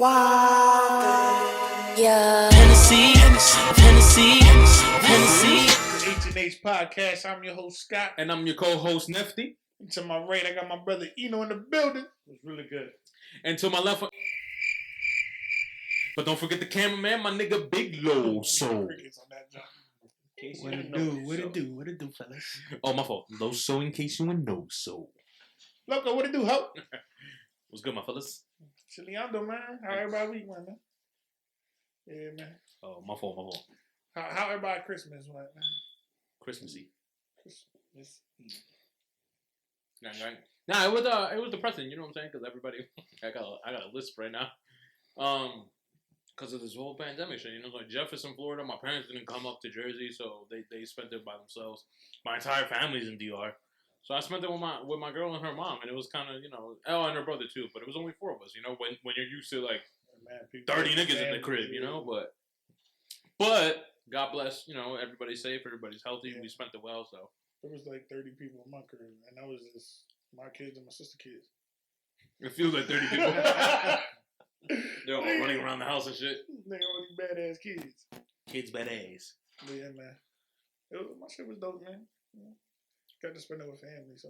Yeah. Hennessy. H&H Podcast. I'm your host, Scott. And I'm your co-host, Nifty. And to my right, I got my brother Eno in the building. It was really good. And to my left, but don't forget the cameraman, my nigga Big Low Soul. What it do, fellas? Oh, my fault. Low Soul in case you ain't know so. Loco, what it do, ho? What's good, my fellas? Chiliando, man. How everybody week went, man? Yeah, man. Oh, my fault. How everybody Christmas went, man? Christmassy. Christmas Eve. Nah, it was depressing, you know what I'm saying? Because everybody, I got a list right now. Because of this whole pandemic shit, you know, like Jefferson, Florida, my parents didn't come up to Jersey, so they spent it by themselves. My entire family's in DR. So I spent it with my girl and her mom, and it was kind of, you know, and her brother too, but it was only 4 of us, you know, when you're used to like 30 niggas in the crib, you know, but God bless, you know, everybody's safe, everybody's healthy, we spent it well, so. There was like 30 people in my crib, and that was just my kids and my sister kids. It feels like 30 people. They're all running around the house and shit. Nigga, all these badass kids. Kids badass. But yeah, man. My shit was dope, man. Yeah. Got to spend it with family, so.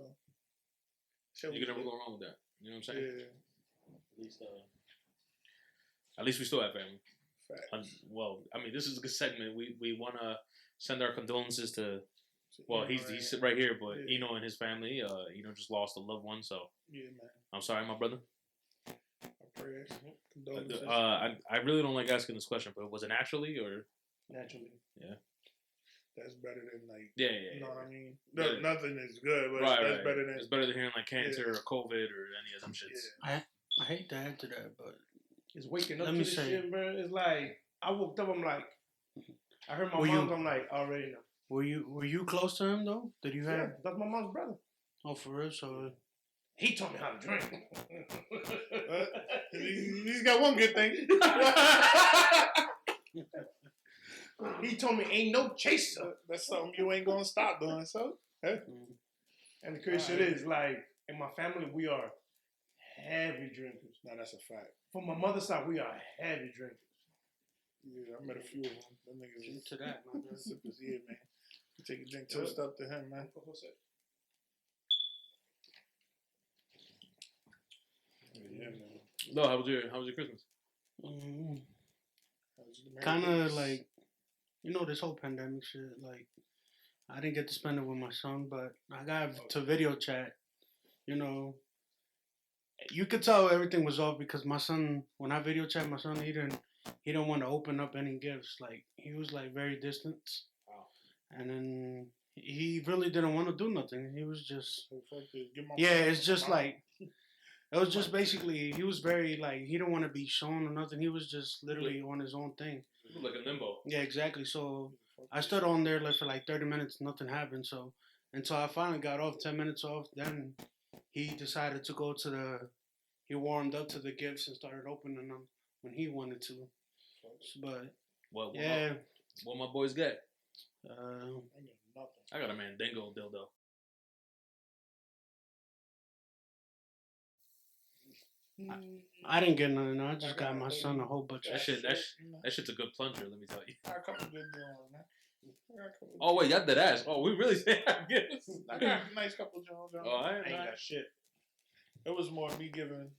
You can never go wrong with that. You know what I'm saying? Yeah. At least we still have family. Facts. Well, I mean, this is a good segment. We want to send our condolences to. Well, he's right here, but Eno and his family. Eno just lost a loved one, so. Yeah, man. I'm sorry, my brother. Prayers. Condolences. I really don't like asking this question, but was it naturally or? Naturally. Yeah. That's better than like. Yeah. You know what I mean? No, nothing is good, but that's better than. It's better than hearing like cancer or COVID or any of them shits. Yeah. I hate to add to that, but it's waking up to this shit, bro. It's like I woke up. I'm like, I heard my mom. I'm like, already know. Were you close to him though? Did you have? Yeah, that's my mom's brother. Oh, for real? So he taught me how to drink. He's got one good thing. He told me ain't no chaser. That's something you ain't gonna stop doing. So, and the crazy shit is like in my family we are heavy drinkers. Now that's a fact. From my mother's side we are heavy drinkers. Yeah, I met a few of them. Them niggas to that, man. Sippers here, man. You take a drink, toast up to him, man. Yeah, man. No, how was your Christmas? Kind of like, you know, this whole pandemic shit. Like, I didn't get to spend it with my son, but I got to video chat. You know, you could tell everything was off because my son, when I video chat, my son he didn't want to open up any gifts. Like, he was like very distant. Wow. And then he really didn't want to do nothing. He was just it's just like. It was just basically, he was very, like, he didn't want to be shown or nothing. He was just literally on his own thing. Like a limbo. Yeah, exactly. So I stood on there like for like 30 minutes, nothing happened. So until I finally got off, 10 minutes off, then he decided to go to he warmed up to the gifts and started opening them when he wanted to. But, what my boys get? I got a Mandingo dildo. I didn't get nothing. I just got my son a whole bunch of shit. That shit's a good plunger, let me tell you. I got a couple good Jones, man. Oh, wait, y'all dead ass. Oh, we really say I guess. I got a nice couple Jones. Oh, I ain't got shit. It was more me giving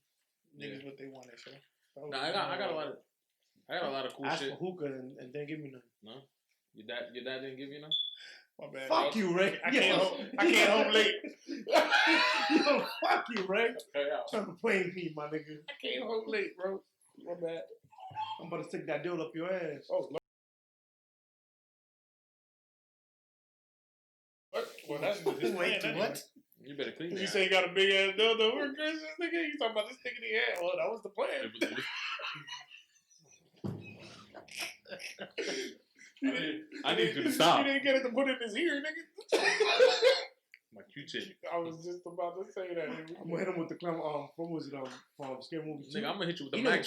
niggas what they wanted, so. Nah, I got a lot of cool ask shit. For hookah and didn't give me none. No? Your dad didn't give you none? My bad. Fuck you, Ray. I can't home late. Yo, fuck you, Ray. Hey, trying to play me, my nigga. I can't home late, bro. My bad. I'm about to stick that dildo up your ass. Oh, Lord. What? Well, that's his plan. Anyway. What? You better clean that. You say you got a big ass dildo. We're Christmas, nigga. You talking about this thing in the ass? Well, that was the plan. I need you to stop. You didn't get it to put in his ear, nigga. My Q-tip. I was just about to say that. I'm gonna hit him with the clown. What was it? From Scary Movie 2. Nigga, I'm gonna hit you with the Mac.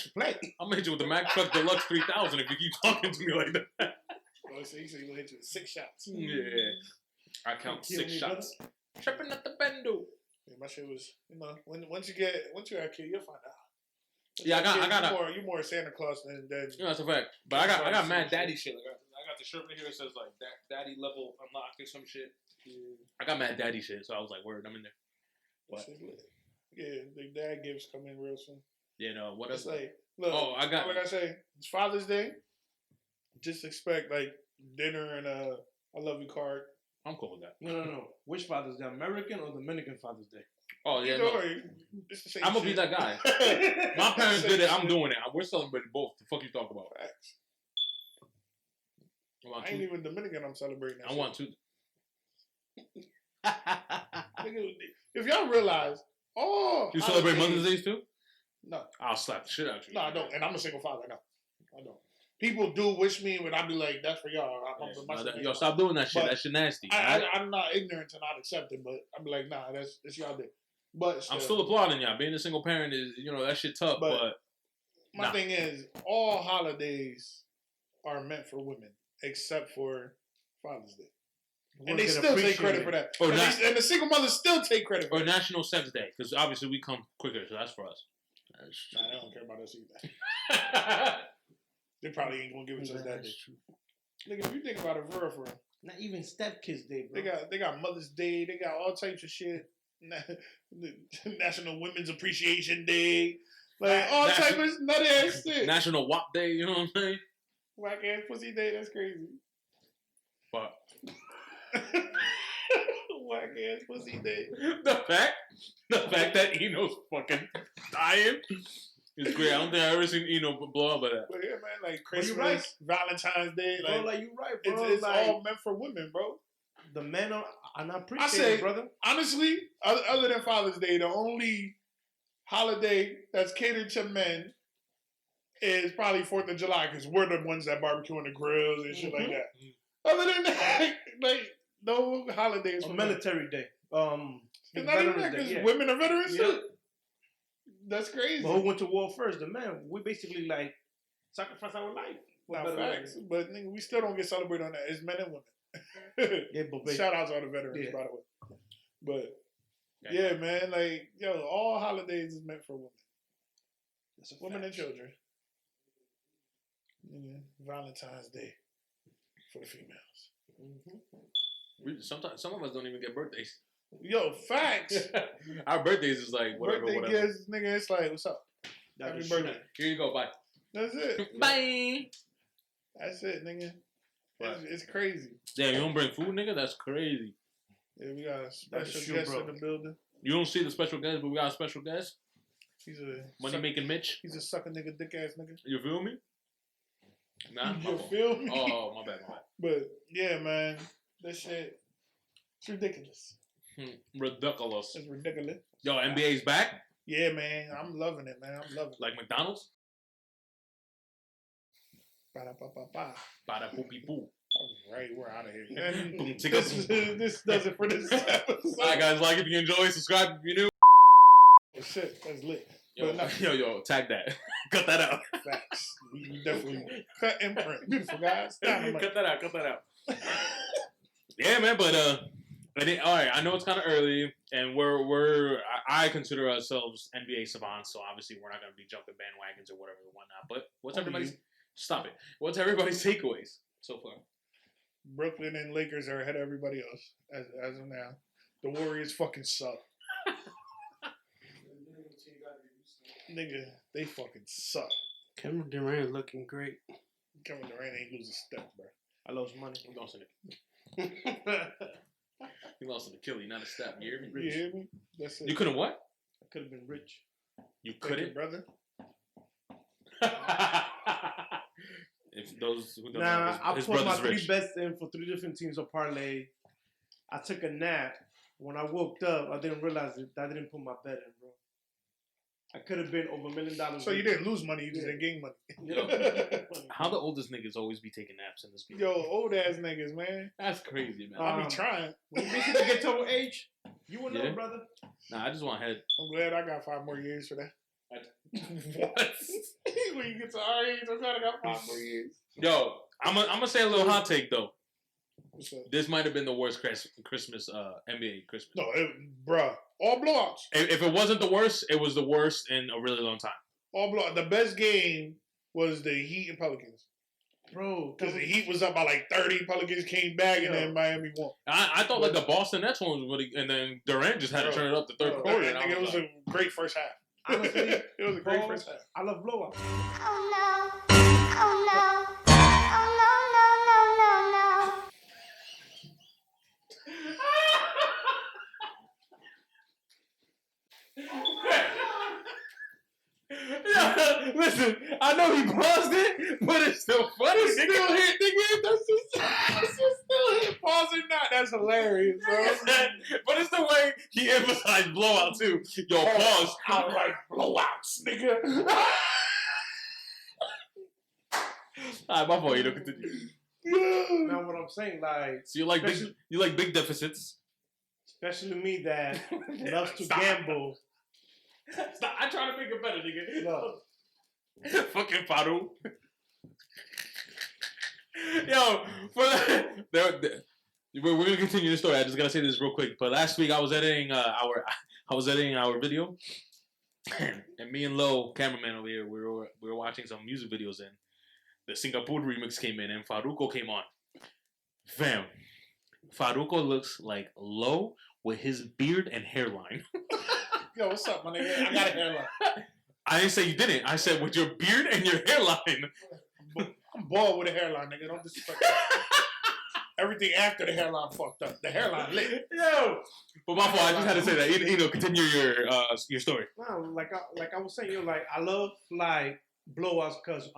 I'm gonna hit you with the Mac Truck Deluxe 3000 if you keep talking to me like that. Oh, so you say you gonna hit you with 6 shots? Yeah. I count 6 shots. Tripping at the bendo. Yeah, my shit was, you know, once you have a kid, you'll find out. Yeah, I got you more Santa Claus than yeah, that's a fact. But I got mad daddy shit. I got the shirt right here. It says like daddy level unlocked or some shit. Yeah. I got mad daddy shit, so I was like, word, I'm in there. What? Yeah, the dad gifts come in real soon. Yeah, no, what else? It's like, look, like I say, it's Father's Day. Just expect like dinner and a I love you card. I'm cool with that. No. Which Father's Day? American or Dominican Father's Day? Oh yeah, no. I'm gonna be that guy. My parents did it. I'm doing it. We're celebrating both. The fuck you talk about? Facts. I ain't even Dominican. I'm celebrating. I want to. If y'all realize, you celebrate Mother's Day too? No, I'll slap the shit out of you. No, I don't. And I'm a single father. No, I don't. People do wish me, but I'll be like, "That's for y'all." Yo, stop doing that shit. That shit nasty. I'm not ignorant to not accept it, but I'm like, nah, that's y'all day. But I'm still applauding y'all. Being a single parent is, that shit tough. But my thing is, all holidays are meant for women, except for Father's Day. And they still take credit for that. And the single mothers still take credit for that. Or National Sex Day, because obviously we come quicker, so that's for us. Nah, they don't care about us either. They probably ain't gonna give it to us that day. Nigga, if you think about it, for real. Not even stepkids day, bro. They got Mother's Day. They got all types of shit. National Women's Appreciation Day. Like all type of nut ass shit. National WAP Day. You know what I'm saying? Whack ass pussy day. That's crazy. Fuck. Whack ass pussy day. The fact that Eno's fucking dying. It's great. I don't think I've ever seen Eno blow up by that. But yeah, man, like Christmas, Valentine's Day, like, bro, like you right, bro. It's like, all meant for women, bro. The men are not appreciated, brother. Honestly, other than Father's Day, the only holiday that's catered to men is probably 4th of July, because we're the ones that barbecue on the grills and shit like that. Other than that, like no holidays. A military day. It's not even that, because women are veterans too. That's crazy. But who went to war first? The man. We basically like sacrifice our life. Not facts, but nigga, we still don't get celebrated on that. It's men and women. Yeah, but shout out to all the veterans, by the way. But yeah, man, like all holidays is meant for women. Women and children. Valentine's Day for the females. Mm-hmm. Sometimes some of us don't even get birthdays. Yo, facts. Our birthdays is like whatever. Gifts, nigga. It's like, what's up? Happy birthday. Here you go. Bye. That's it. Bye. That's it, nigga. It's crazy. Damn, you don't bring food, nigga? That's crazy. Yeah, we got a special guest in the building. You don't see the special guest, but we got a special guest. He's a money making Mitch. He's a sucker nigga, dick ass nigga. You feel me? Nah. You feel me? Oh, my bad. But yeah, man, this shit, it's ridiculous. Ridiculous. It's ridiculous. Yo, NBA's back? Yeah, man. I'm loving it, man. I'm loving it. Like McDonald's? Ba-da-ba-ba-ba. Ba-da-boopy-boo. All right, we're out of here. And this does it for this episode. All right, guys. Like if you enjoy, subscribe if you're new. Oh, shit, that's lit. Yo, tag that. Cut that out. Facts. We definitely cut and print. Beautiful, guys. Cut that out. Yeah, man, but all right, I know it's kind of early, and I consider ourselves NBA savants, so obviously we're not going to be jumping bandwagons or whatever and whatnot. But what's everybody's takeaways so far? Brooklyn and Lakers are ahead of everybody else as of now. The Warriors fucking suck. Nigga, they fucking suck. Kevin Durant looking great. Kevin Durant ain't lose a step, bro. I lost money. He lost an He lost an Achilles, not a step. You hear me? You hear me? That's it. You couldn't what? I could have been rich. You couldn't, brother. If those who don't know, his I put my rich. 3 bets in for 3 different teams of parlay. I took a nap. When I woke up, I didn't realize that I didn't put my bet in, bro. I could have been over $1 million. So you didn't lose money, you just didn't gain money. Yo, how the oldest niggas always be taking naps in this game? Yo, old ass niggas, man. That's crazy, man. I be trying. When you basically get to our age, you will know, brother. Nah, I just want head. I'm glad I got 5 more years for that. What? When you get to our age, I'm glad I got 5 more years. Yo, I'm gonna say a little hot take though. What's up? This might have been the worst Christmas NBA Christmas. No, bruh, all blowouts. If it wasn't the worst, it was the worst in a really long time. All blowout. The best game was the Heat and Pelicans. Bro, because the Heat was up by like 30. Pelicans came back, and then Miami won. I thought like the Boston Nets one was really, and then Durant just had to turn it up the third quarter. I think it was a great first half. Honestly, it was a great first half. I love blowouts. Oh no! Oh no! Oh no! No! No! No! Yeah, listen, I know he paused it, but it's still funny. It's still hit, nigga. That's just still hit. Pause or not, that's hilarious, bro. But it's the way he emphasized blowout too. Yo, pause. I like blowouts, nigga. Alright, my fault. You don't continue. Now what I'm saying, like, So you like big deficits. especially me that loves to gamble. Stop. I try to make it better, nigga. Look, Fucking Faru. Yo, we're gonna continue the story. I just gotta say this real quick. But last week I was editing our video, and me and Lo, cameraman over here, we were watching some music videos, and the Singapore remix came in, and Faruko came on. Fam, Faruko looks like Lo with his beard and hairline. Yo, what's up, my nigga? I got a hairline. I didn't say you didn't. I said with your beard and your hairline. I'm bald with a hairline, nigga. Don't disrespect me. Everything after the hairline fucked up. The hairline lit. Yo! But my fault, I just had to say that. Continue your story. no, like I was saying, like I love like blowouts because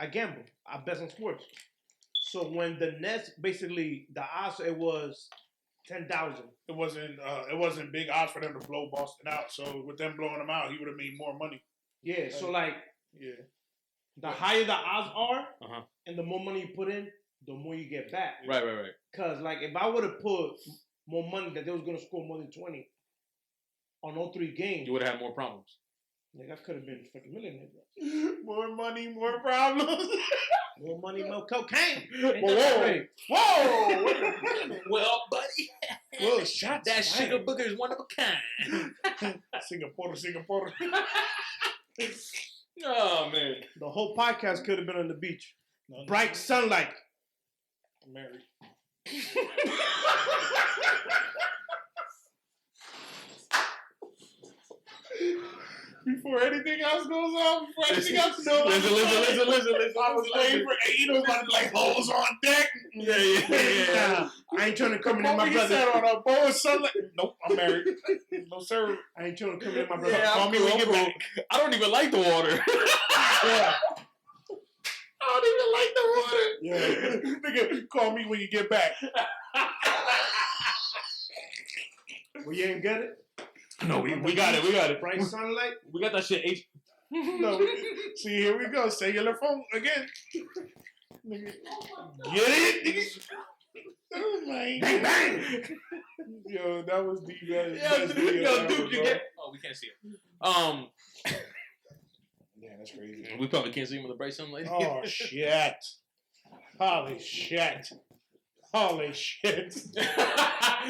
I gamble. I bet on sports. So when the Nets basically the odds it was 10,000. It wasn't big odds for them to blow Boston out. So with them blowing them out, he would have made more money. Yeah. So like Yeah. the higher the odds are, Uh-huh. and the more money you put in, the more you get back. Right. Cause like if I would have put more money that they was gonna score more than 20 on all 3 games, You would have had more problems. like I could have been fucking millionaire. Bro. More money, more problems. More money, more cocaine. Whoa. Wait a minute. Well, buddy. Whoa, shots That fired. sugar booger is one of a kind. Singapore. Oh, man. The whole podcast could have been on the beach. No, Bright sunlight. I'm married. Before anything else goes on, before anything else goes on. Listen. I was waiting for Aiden about to like hoes on deck. Yeah. I ain't trying to come in my He brother. said on a bowl of sunlight. Nope, I'm married. No, sir. I ain't trying to come in my brother. Yeah, Call me when you get back. I don't even like the water. Yeah. I don't even like the water. Yeah. Nigga, call me when you get back. Well, you ain't got it? No, we got it. Bright sunlight? We got that shit. No, see, here we go. Cellular phone again. Nigga, get it? Nigga? Oh my Bang, bang! Yo, that was the best. Yo, dude, ever, you bro. get. Oh, we can't see it. Yeah, that's crazy. We probably can't see him with the bright sunlight. Oh shit! Holy shit! Holy shit!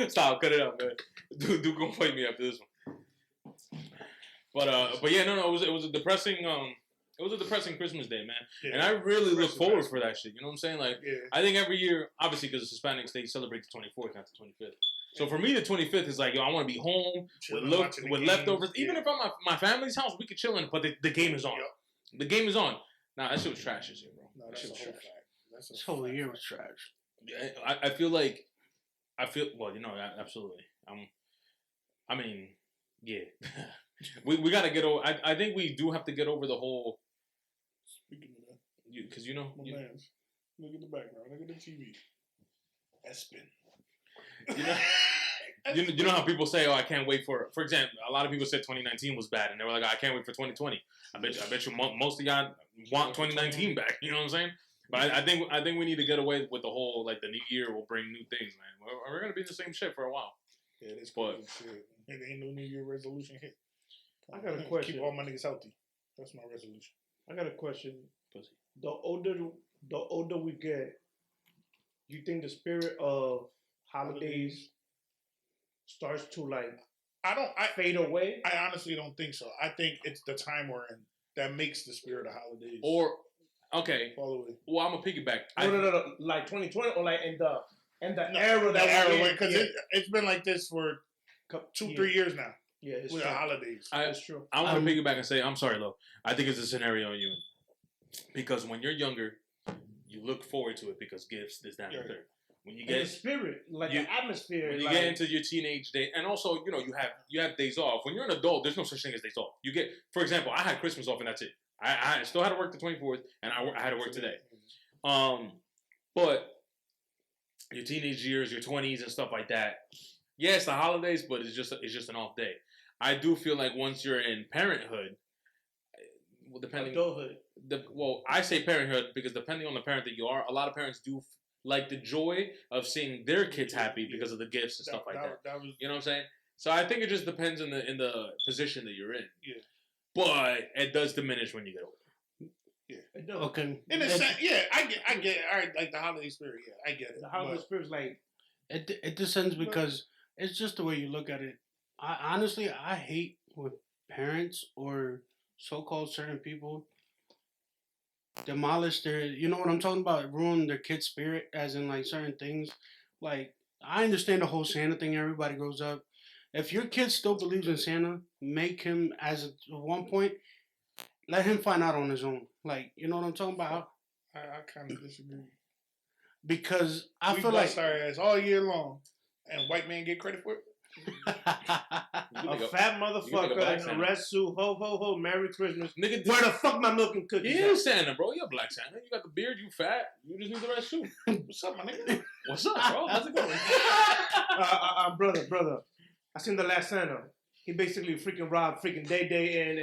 Stop, cut it out, man. Dude gonna fight me after this one. But yeah, no, it was a depressing Christmas day, man. Yeah, and I really look forward for that shit. You know what I'm saying? Like, yeah. I think every year, obviously, because Hispanics they celebrate the 24th, not the 25th. So for me, the 25th is like, yo, I want to be home with leftovers. Even if I'm at my family's house, we could chill in, but the game is on. Yep. The game is on. Nah, that shit was trash this year, bro. No, that shit was trash. This whole year was trash. I feel well, you know, absolutely. I mean, yeah. we gotta get over. I think we do have to get over the whole. Speaking of that, because you know, look at the background, look at the TV. Espen. You know how people say, "Oh, I can't wait for." For example, a lot of people said 2019 was bad, and they were like, "I can't wait for 2020." I bet you most of y'all want 2019 back. You know what I'm saying? But I think we need to get away with the whole like the new year will bring new things, man. We're gonna be the same shit for a while. Yeah, that's cool. It ain't no New Year resolution hit. I got a question. Keep all my niggas healthy. That's my resolution. I got a question. Pussy. The older we get, you think the spirit of holidays starts to like fade away? I honestly don't think so. I think it's the time we're in that makes the spirit of holidays. Or okay, all the way. Well, I'm gonna piggyback. No, like 2020 or like in the era because it's been like this for 2-3 years now. Yeah, it's with true. The holidays. It's true. I want to piggyback and say I'm sorry, Lo. I think it's a scenario you in because when you're younger, you look forward to it because gifts, this, that, and the third. When you get the spirit, like the atmosphere, when you get into your teenage day, and also you have days off. When you're an adult, there's no such thing as days off. You get, for example, I had Christmas off and that's it. I still had to work the 24th, and I had to work today. But your teenage years, your 20s, and stuff like that. Yeah, it's the holidays, but it's just an off day. I do feel like once you're in parenthood, well, depending adulthood. I say parenthood because depending on the parent that you are, a lot of parents do like the joy of seeing their kids happy because of the gifts and stuff like that. You know what I'm saying? So I think it just depends in the position that you're in. Yeah. But it does diminish when you get older. Yeah. It does. Okay. In a sense, yeah, I get it. All right, like the holiday spirit, yeah, I get it. The holiday spirit's like it descends because it's just the way you look at it. I hate when parents or so-called certain people demolish their, you know what I'm talking about, ruin their kid's spirit, as in like certain things. Like, I understand the whole Santa thing, everybody grows up. If your kid still believes in Santa, make him, at one point, let him find out on his own. Like, you know what I'm talking about? I kind of disagree. Because we feel like our ass all year long, and white man get credit for it. A fat motherfucker in a red suit, ho ho ho, Merry Christmas. Nigga, where the fuck my milk and cookies? You ain't Santa, bro. You're black Santa. You got the beard, you fat. You just need the red suit. What's up, my nigga? What's up, bro? How's it going? Brother. I seen the last Santa. He basically freaking robbed freaking Day and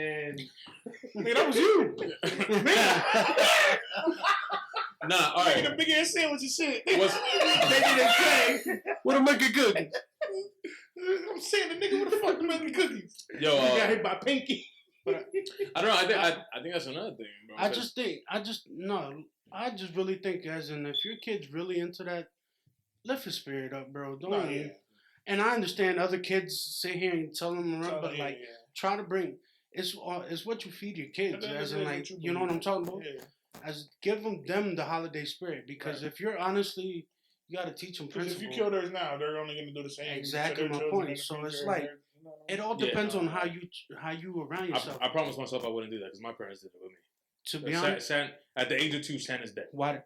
nigga, that was you. Nah, all right. Making a big ass sandwich and shit. What a making cookies? I'm saying the nigga, what the fuck making cookies? Yo, he got hit by Pinky. I don't know. I think that's another thing, bro. I just really think, as in, if your kid's really into that, lift his spirit up, bro. Don't. Yeah. And I understand other kids sit here and tell them around, but try to bring. It's what you feed your kids, as in, like, you know what I'm talking about. Yeah. As give them the holiday spirit, because if you're honestly, you got to teach them principles. If you kill theirs now, they're only going to do the same. Exactly my point. So it's like it all depends on how you around yourself. I promised myself I wouldn't do that because my parents did it with me. To be honest, at the age of 2, Santa's dead. Why?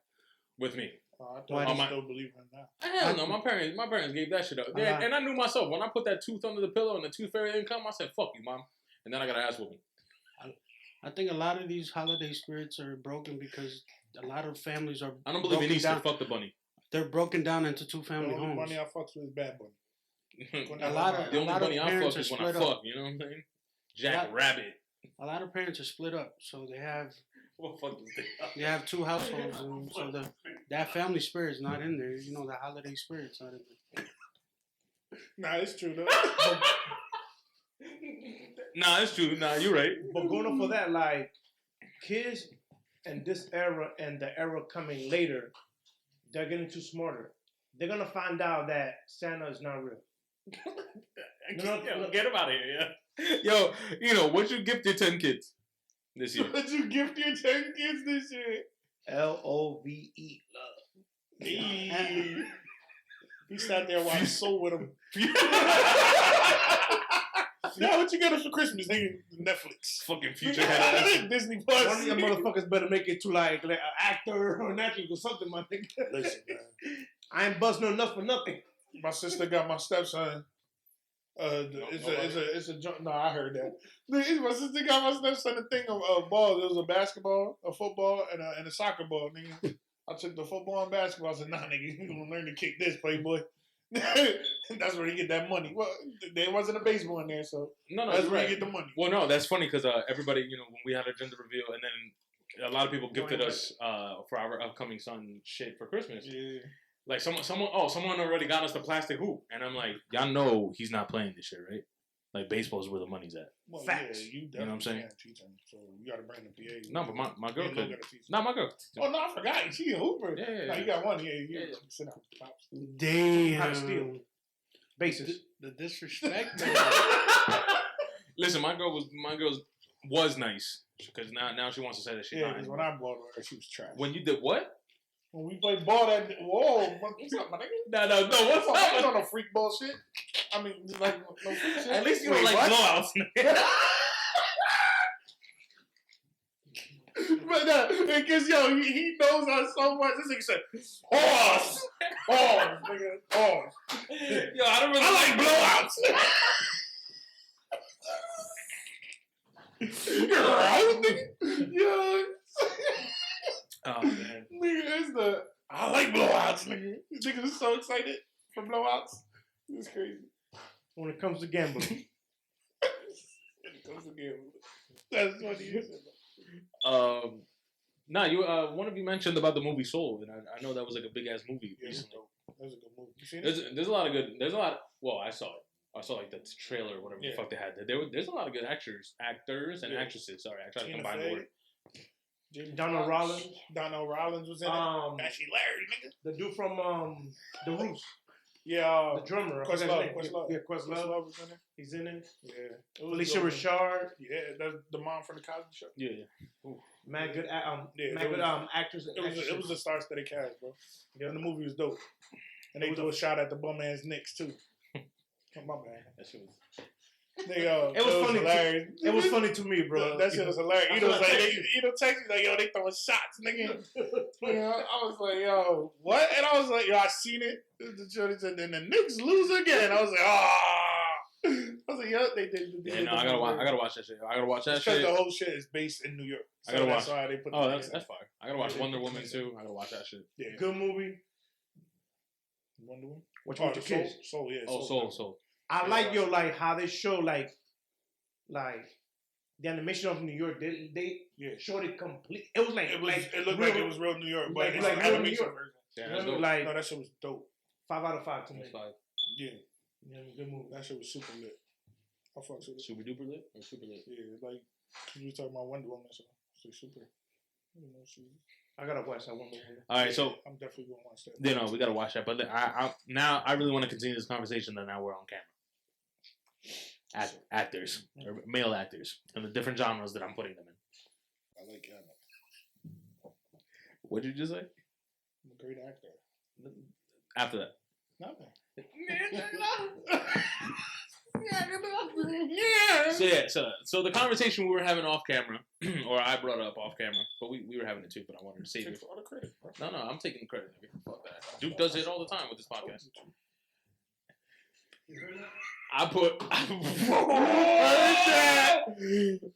With me. I thought you still believe in that. Hell no, my parents gave that shit up. Yeah, and I knew myself when I put that tooth under the pillow and the tooth fairy didn't come. I said, "Fuck you, mom," and then I got an ass whooping. I think a lot of these holiday spirits are broken because a lot of families are. I don't believe in Easter. Fuck the bunny. They're broken down into 2-family homes. The bunny I fucks with is Bad Bunny. The only bunny I fuck is when I fuck. You know what I'm saying? Jack Rabbit. A lot of parents are split up, so they have. What fuck is that? They have 2 households, and so that family spirit's not in there. You know, the holiday spirit's not in there. Nah, it's true though. Nah, it's true. Nah, you're right. But going up for that, like, kids in this era and the era coming later, they're getting too smarter. They're going to find out that Santa is not real. Get him out of here, yeah. Yo, what you gift your 10 kids this year? What you gift your 10 kids this year? LOVE, love. He sat there while I sold with him. Yeah, what you got us for Christmas? Nigga, Netflix. Fucking future head Disney Plus. One of them motherfuckers better make it to like an actor or an actress or something, my nigga. Listen, man. I ain't busting enough for nothing. My sister got my stepson. It's a junk. No, I heard that. My sister got my stepson a thing of balls. It was a basketball, a football, and a soccer ball, nigga. I took the football and basketball. I said, nah, nigga, you gonna learn to kick this, playboy. That's where you get that money. Well, there wasn't a baseball in there, so that's where you get the money. Well, no, that's funny because everybody, when we had our gender reveal, and then a lot of people gifted us for our upcoming son shit for Christmas. Yeah. Like someone already got us the plastic hoop, and I'm like, y'all know he's not playing this shit, right? Like baseball's where the money's at. Well, facts. Yeah, you know what I'm saying? Teach him, so you gotta bring the PA. No, but my girl could. No, my girl. Oh no, I forgot. She a hooper. Yeah. No, you got one. Yeah. Sit down. Pops. Damn. How to steal. Basis. The disrespect. Listen, my girl's was nice because now she wants to say that she's Yeah, not. because when I balled with her, she was trash. When you did what? When we played ball, whoa, what's up, my nigga? No, what's I up? ain't on no freak bullshit. I mean, like, no freak shit. At least you don't like blowouts. But no, because he knows us so much. This nigga said, pause, nigga, pause. Yo, I like blowouts. You're right, nigga. Yo. Oh man, nigga, I like blowouts, nigga. Niggas are so excited for blowouts. It's crazy. When it comes to gambling. That's funny. Nah, one of you mentioned about the movie Soul, and I know that was like a big ass movie recently. That was a good movie. You seen it? There's a lot. Well, I saw it. I saw like the trailer or whatever the fuck they had. There's a lot of good actors and actresses. Sorry, I tried to combine the word. Donald Rollins. Donald Rollins was in it. That's hilarious, nigga. The dude from The Roots. Yeah, the drummer. Questlove. Yeah, Questlove was in it. He's in it. Yeah. Felicia Rashad. Yeah, that's the mom from the Cosby Show. Yeah. Mad good actors. It was a star-studded cast, bro. Yeah, and the movie was dope. And they do a shot at the bum ass Knicks too. Oh, my man, that shit was. It was funny. Hilarious. It was funny to me, bro. That shit was hilarious. You know, like text me like, yo, they throwing shots, nigga. I was like, yo, what? And I was like, yo, I seen it. And then the Knicks lose again. I was like, ah. I was like, yo, they did. Yeah, no, I gotta watch that shit. I gotta watch that shit. Because the whole shit is based in New York. So I gotta watch. That's why they put. Oh, that's fire. I gotta watch Wonder Woman too. I gotta watch that shit. Yeah. Good movie. Wonder Woman. What you with your kids? Soul, yeah. Soul. I like how they show like the animation of New York. They showed it complete. It was like it looked like it was real New York, but it's like animation version. Yeah, no, that shit was dope. 5 out of 5 to me. Yeah, good movie. That shit was super lit. I fucks with it. Super duper lit or super lit? Yeah, like you were talking about Wonder Woman, so it's super. I gotta watch that Wonder Woman. All right, so I'm definitely gonna watch that. We gotta watch that. But I really want to continue this conversation. That now we're on camera. Actors, or male actors, and the different genres that I'm putting them in. I like camera. What did you just say? I'm a great actor. After that. Nothing. So the conversation we were having off camera, or I brought up off camera, but we were having it too, but I wanted to save it. All the credit, bro. No, I'm taking the credit. Fuck that. Duke does it all the time with this podcast.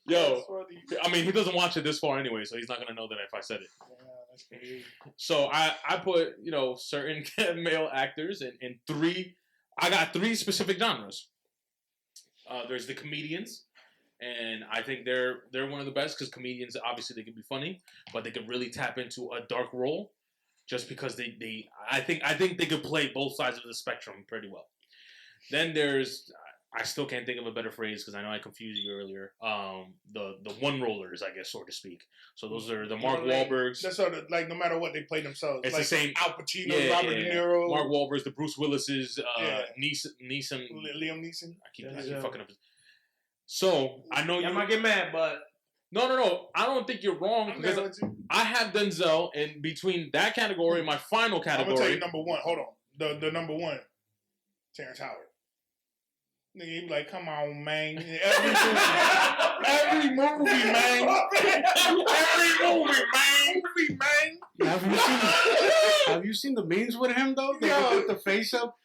Yo, I mean, he doesn't watch it this far anyway, so he's not gonna know that if I said it. That's crazy. So I put certain male actors in three. I got 3 specific genres. There's the comedians, and I think they're one of the best because comedians obviously they can be funny, but they can really tap into a dark role, just because I think they could play both sides of the spectrum pretty well. Then there's, I still can't think of a better phrase because I know I confused you earlier. The one rollers, I guess, so to speak. So those are the Mark Wahlbergs. That's sort of like no matter what they play themselves. It's like the same. Al Pacino, Robert De Niro, Mark Wahlbergs, the Bruce Willises, Neeson, Liam Neeson. I keep fucking up. So I know you might get mad, but no. I don't think you're wrong because I have Denzel in between that category and my final category. I'm gonna tell you number one. Hold on, the number one, Terrence Howard. Nigga, he be like, come on, man. Every movie, man. Have you seen the memes with him, though? They put the face up.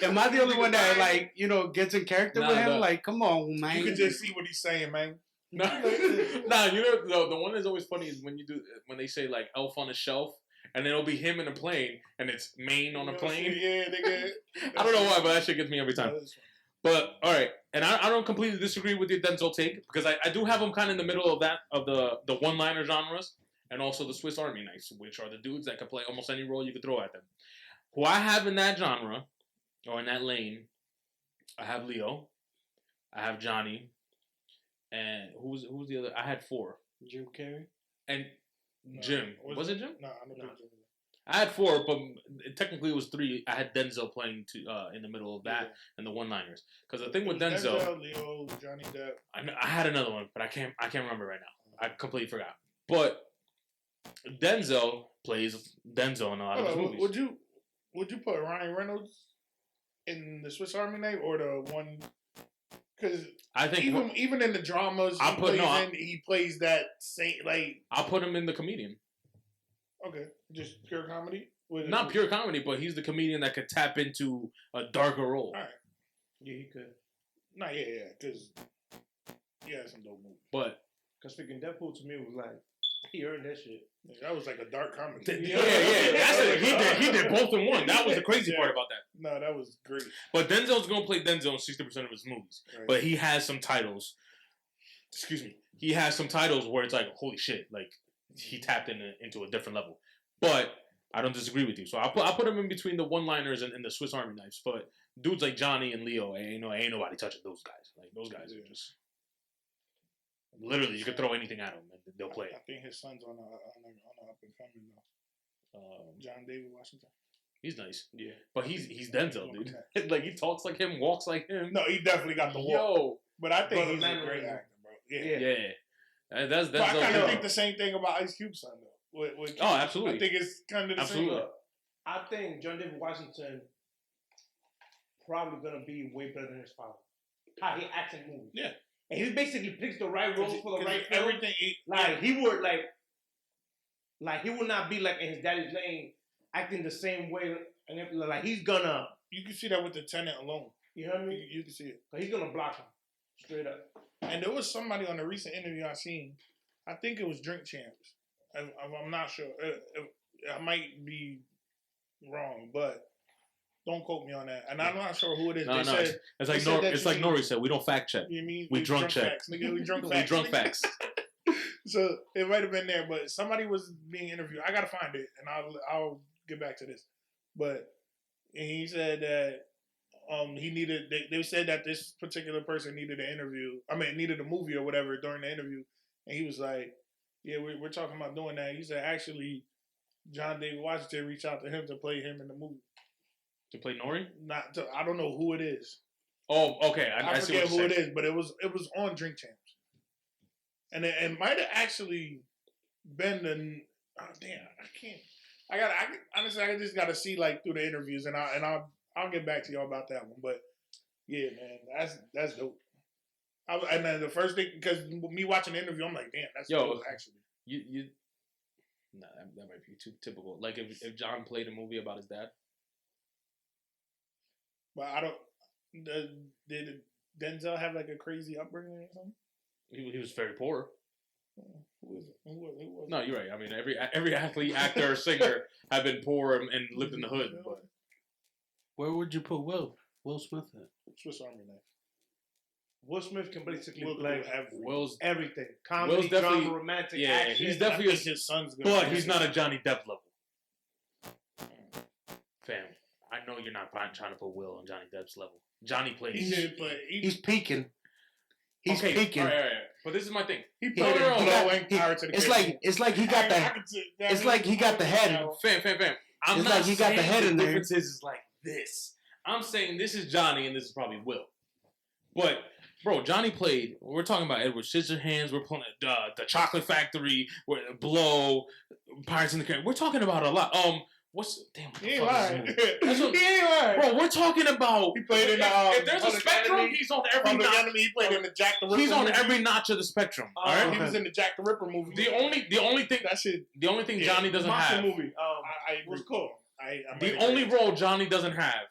Am I the only one that, gets in character with him? Like, come on, man. You can just see what he's saying, man. The one that's always funny is when they say, like, Elf on a Shelf. And then it'll be him in a plane, and it's Maine on a plane. Yeah, nigga. I don't know why, but that shit gets me every time. But all right, and I don't completely disagree with your Denzel take because I do have him kind of in the middle of the one-liner genres and also the Swiss Army knives, which are the dudes that can play almost any role you could throw at them. Who I have in that genre or in that lane, I have Leo, I have Johnny, and who's the other? I had 4. Jim Carrey and Jim. Was it Jim? No, I don't think Jim. I had 4, but technically it was 3. I had Denzel playing in the middle of that and the one-liners. Because the thing with Denzel, Leo, Johnny Depp. I had another one, but I can't remember right now. I completely forgot. But Denzel plays Denzel in a lot of his movies. Would you put Ryan Reynolds in the Swiss Army Knife or the one? Because I think even in the dramas he plays that same like. I'll put him in the comedian. Okay, just pure comedy. Not pure comedy, but he's the comedian that could tap into a darker role. All right. Yeah, he could. No, yeah, because he had some dope movies. But because freaking Deadpool to me was like he earned that shit. Yeah, that was like a dark comedy. Yeah. That's it. He did both in one. That was the crazy part about that. No, that was great. But Denzel's gonna play Denzel in 60% of his movies. Right. But he has some titles. Excuse me. He has some titles where it's like, holy shit, like he tapped into a different level. But I don't disagree with you. So I'll put him in between the one-liners and the Swiss Army Knives. But dudes like Johnny and Leo, ain't nobody touching those guys. Like those guys are just literally you could throw anything at them and they'll play it. I think his son's on a up and coming though. John David Washington. He's nice. Yeah. But he's Denzel, dude. Like he talks like him, walks like him. No, he definitely got the walk. But I think he's a great actor, bro. Yeah. That's I kind of think the same thing about Ice Cube's son though. With absolutely. I think it's kind of the same. I think John David Washington probably gonna be way better than his father. How he acts in movies. Yeah. And he basically picks the right roles for the right film. Everything. He would he would not be like in his daddy's lane, acting the same way. And like he's gonna. You can see that with the Tenant alone. You know what I mean? You can see it. But he's gonna block him straight up. And there was somebody on a recent interview I seen. I think it was Drink Champs. I'm not sure. I might be wrong, but don't quote me on that. And I'm not sure who it is. It's like Nori said. We don't fact check. You mean we drunk check? Facts, nigga. We drunk facts. We drunk facts. So it might have been there, but somebody was being interviewed. I gotta find it, and I'll get back to this. But he said that he needed. They said that this particular person needed an interview. Needed a movie or whatever during the interview, and he was like, "Yeah, we're talking about doing that." He said, "Actually, John David Washington reached out to him to play him in the movie." To play Nori? I don't know who it is. Oh, okay. I forget who it is, but it was on Drink Champs, and it might have actually been the. Oh damn! I can't. Honestly, I just got to see like through the interviews, and I'll get back to y'all about that one. But yeah, man, that's dope. And then the first thing, because me watching the interview, I'm like, damn, that's dope. Actually, nah, that might be too typical. Like if John played a movie about his dad. But I don't. Did Denzel have like a crazy upbringing or something? He was very poor. Who is it? Who was no, you're right. I mean, every athlete, actor, or singer have been poor and lived in the hood. But where would you put Will Smith at? Swiss Army Knife. Will Smith can basically play Will's everything. Comedy, drama, romantic, action. He's definitely his son's good. But he's not a Johnny Depp level. Fam, I know you're not trying to put Will on Johnny Depp's level. Johnny plays. He's peaking. He's peaking. All right. But this is my thing. He played It's like he got the. It's like he got the head. Fam. I'm not saying he got the head in there. The difference is like this. I'm saying this is Johnny and this is probably Will. But bro, Johnny played. We're talking about Edward Scissorhands. We're playing the Chocolate Factory. Blow, Pirates in the Caribbean. We're talking about a lot. He ain't lying. He ain't lying. Bro, we're talking about. He played in if there's a spectrum, he's on every notch. He played in the Jack the Ripper. He's on every notch of the spectrum. All right, he was in the Jack the Ripper movie. The only thing Johnny doesn't have. Movie. I was cool. The only role Johnny doesn't have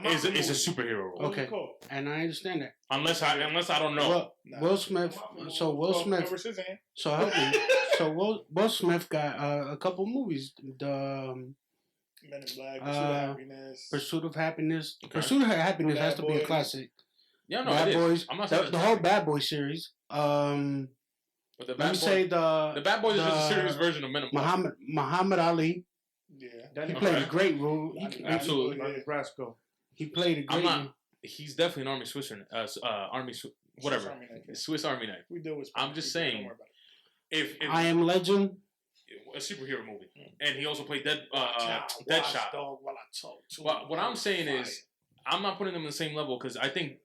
is a superhero role. Okay, cool. And I understand that. Unless I don't know. Will Smith. So Will Smith. So help me. So Will Smith got a couple movies. The Men in Black, Pursuit of Happiness. Okay. Pursuit of Happiness has to be a classic. Yeah, no, Bad Boys. I'm not the whole Bad Boy series. But the Bad Boys is just a serious version of Men in Black. Muhammad Ali. Yeah, he played a great role. Absolutely. Nebraska. He played a great role. He's definitely an Army whatever. Swiss Army knife. We deal with. I'm just saying. If I Am Legend. a superhero movie, and he also played Deadshot. Dog, while I talk to But what I'm saying is, I'm not putting them in the same level because I think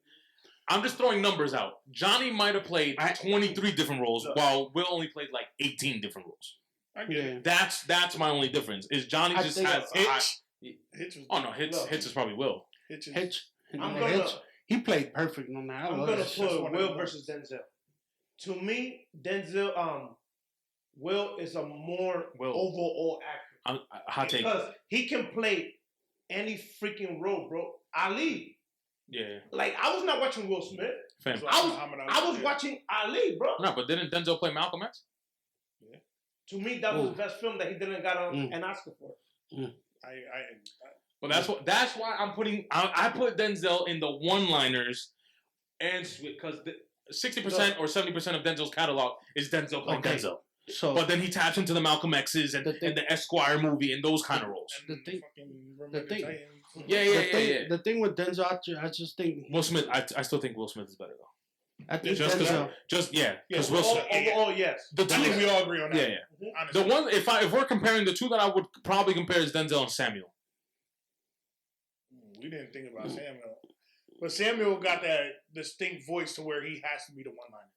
I'm just throwing numbers out. Johnny might have played 23 different roles, while Will only played like 18 different roles. I get it. That's my only difference. Is Johnny just has Hitch. Hitch is probably Will. Hitch. Hitch. He played perfect on that. I'm gonna put Will versus Denzel. To me, Will is a more overall actor. Hot take. Because he can play any freaking role, bro. Ali. Yeah. Like, I was not watching Will Smith. Fam. I was watching Ali, bro. No, but didn't Denzel play Malcolm X? Yeah. To me, that was the best film that he didn't got an Oscar for. But that's why I'm putting. I put Denzel in the one-liners, and because 60% or 70% of Denzel's catalog is Denzel playing Denzel. So, but then he taps into the Malcolm X's and the Esquire movie and those kind of roles. The thing. Yeah. The thing with Denzel, I just think Will Smith. I still think Will Smith is better though. I think because Will Smith. Overall, yes. I think we all agree on that. Yeah. Honestly. The one, if we're comparing the two that I would probably compare is Denzel and Samuel. We didn't think about Samuel, but Samuel got that distinct voice to where he has to be the one-liner.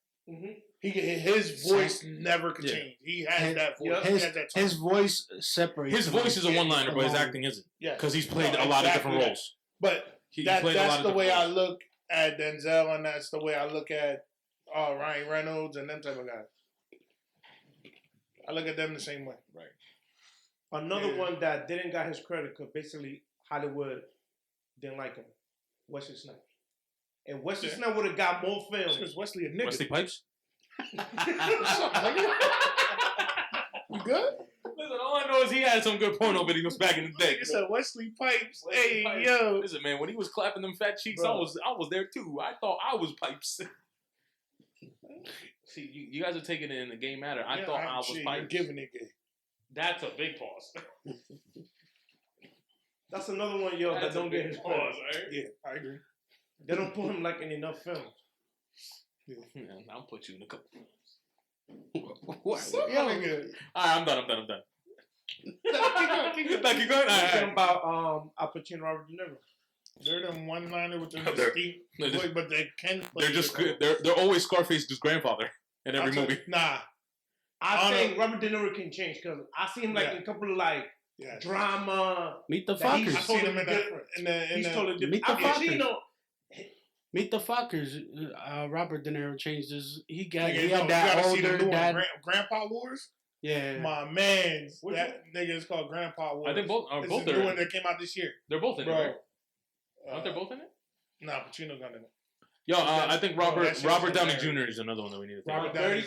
His voice never could change. He has that voice. His voice separates. His voice is a one-liner, but his acting isn't. Yeah, because he's played a lot of different roles. But that's the way I look at Denzel, and that's the way I look at Ryan Reynolds and them type of guys. I look at them the same way. Right. Another one that didn't got his credit because basically Hollywood didn't like him. Wesley Snipes. And Wesley Snipes would have got more films. Because Wesley a nigga. Wesley Pipes? What's up, nigga? You good? Listen, all I know is he had some good porno videos back in the day. You said Wesley Pipes. Hey, yo. Listen, man, when he was clapping them fat cheeks, I was there too. I thought I was Pipes. See, you guys are taking it in the gay matter. I thought I was Pipes. You're giving it gay. That's a big pause. That's another one, that don't get his pause. Right? Yeah, I agree. They don't put him like in enough films. Yeah, I'll put you in a couple. What? All right, I'm done. Keep going. Talking about Al Pacino, Robert De Niro. They're them one-liner with the distinct, but they can. They're just they're always Scarface's grandfather in every movie. Nah, I think Robert De Niro can change because I see him like in a couple of drama. Meet the Fockers. I seen him in the he's totally different. Meet the Fockers. Meet the Fockers. Robert De Niro changed his. He had that older dad. Grandpa Wars. Yeah, my man. That nigga is called Grandpa Wars. I think both are both the one that came out this year. They're both in it, right? Aren't they both in it? Nah, Pacino got in it. Yo, I think Robert Downey Jr. is another one that we need to think about. Robert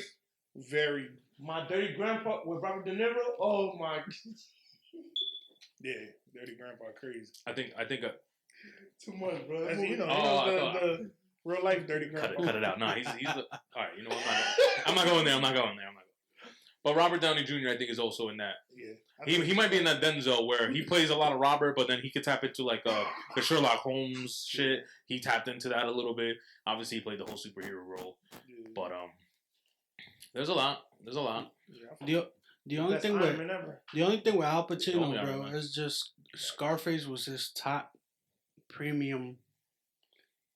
Downey, My Dirty Grandpa with Robert De Niro. Oh my. Yeah, Dirty Grandpa crazy. I think too much, bro. The real life Dirty Grandpa. Cut it out. No, he's all right. You know what? I'm not going there. But Robert Downey Jr. I think is also in that. Yeah, he might be in that Denzel where he plays a lot of Robert, but then he could tap into like the Sherlock Holmes shit. He tapped into that a little bit. Obviously, he played the whole superhero role, but there's a lot. The only thing with Al Pacino, bro, is just Scarface was his top premium.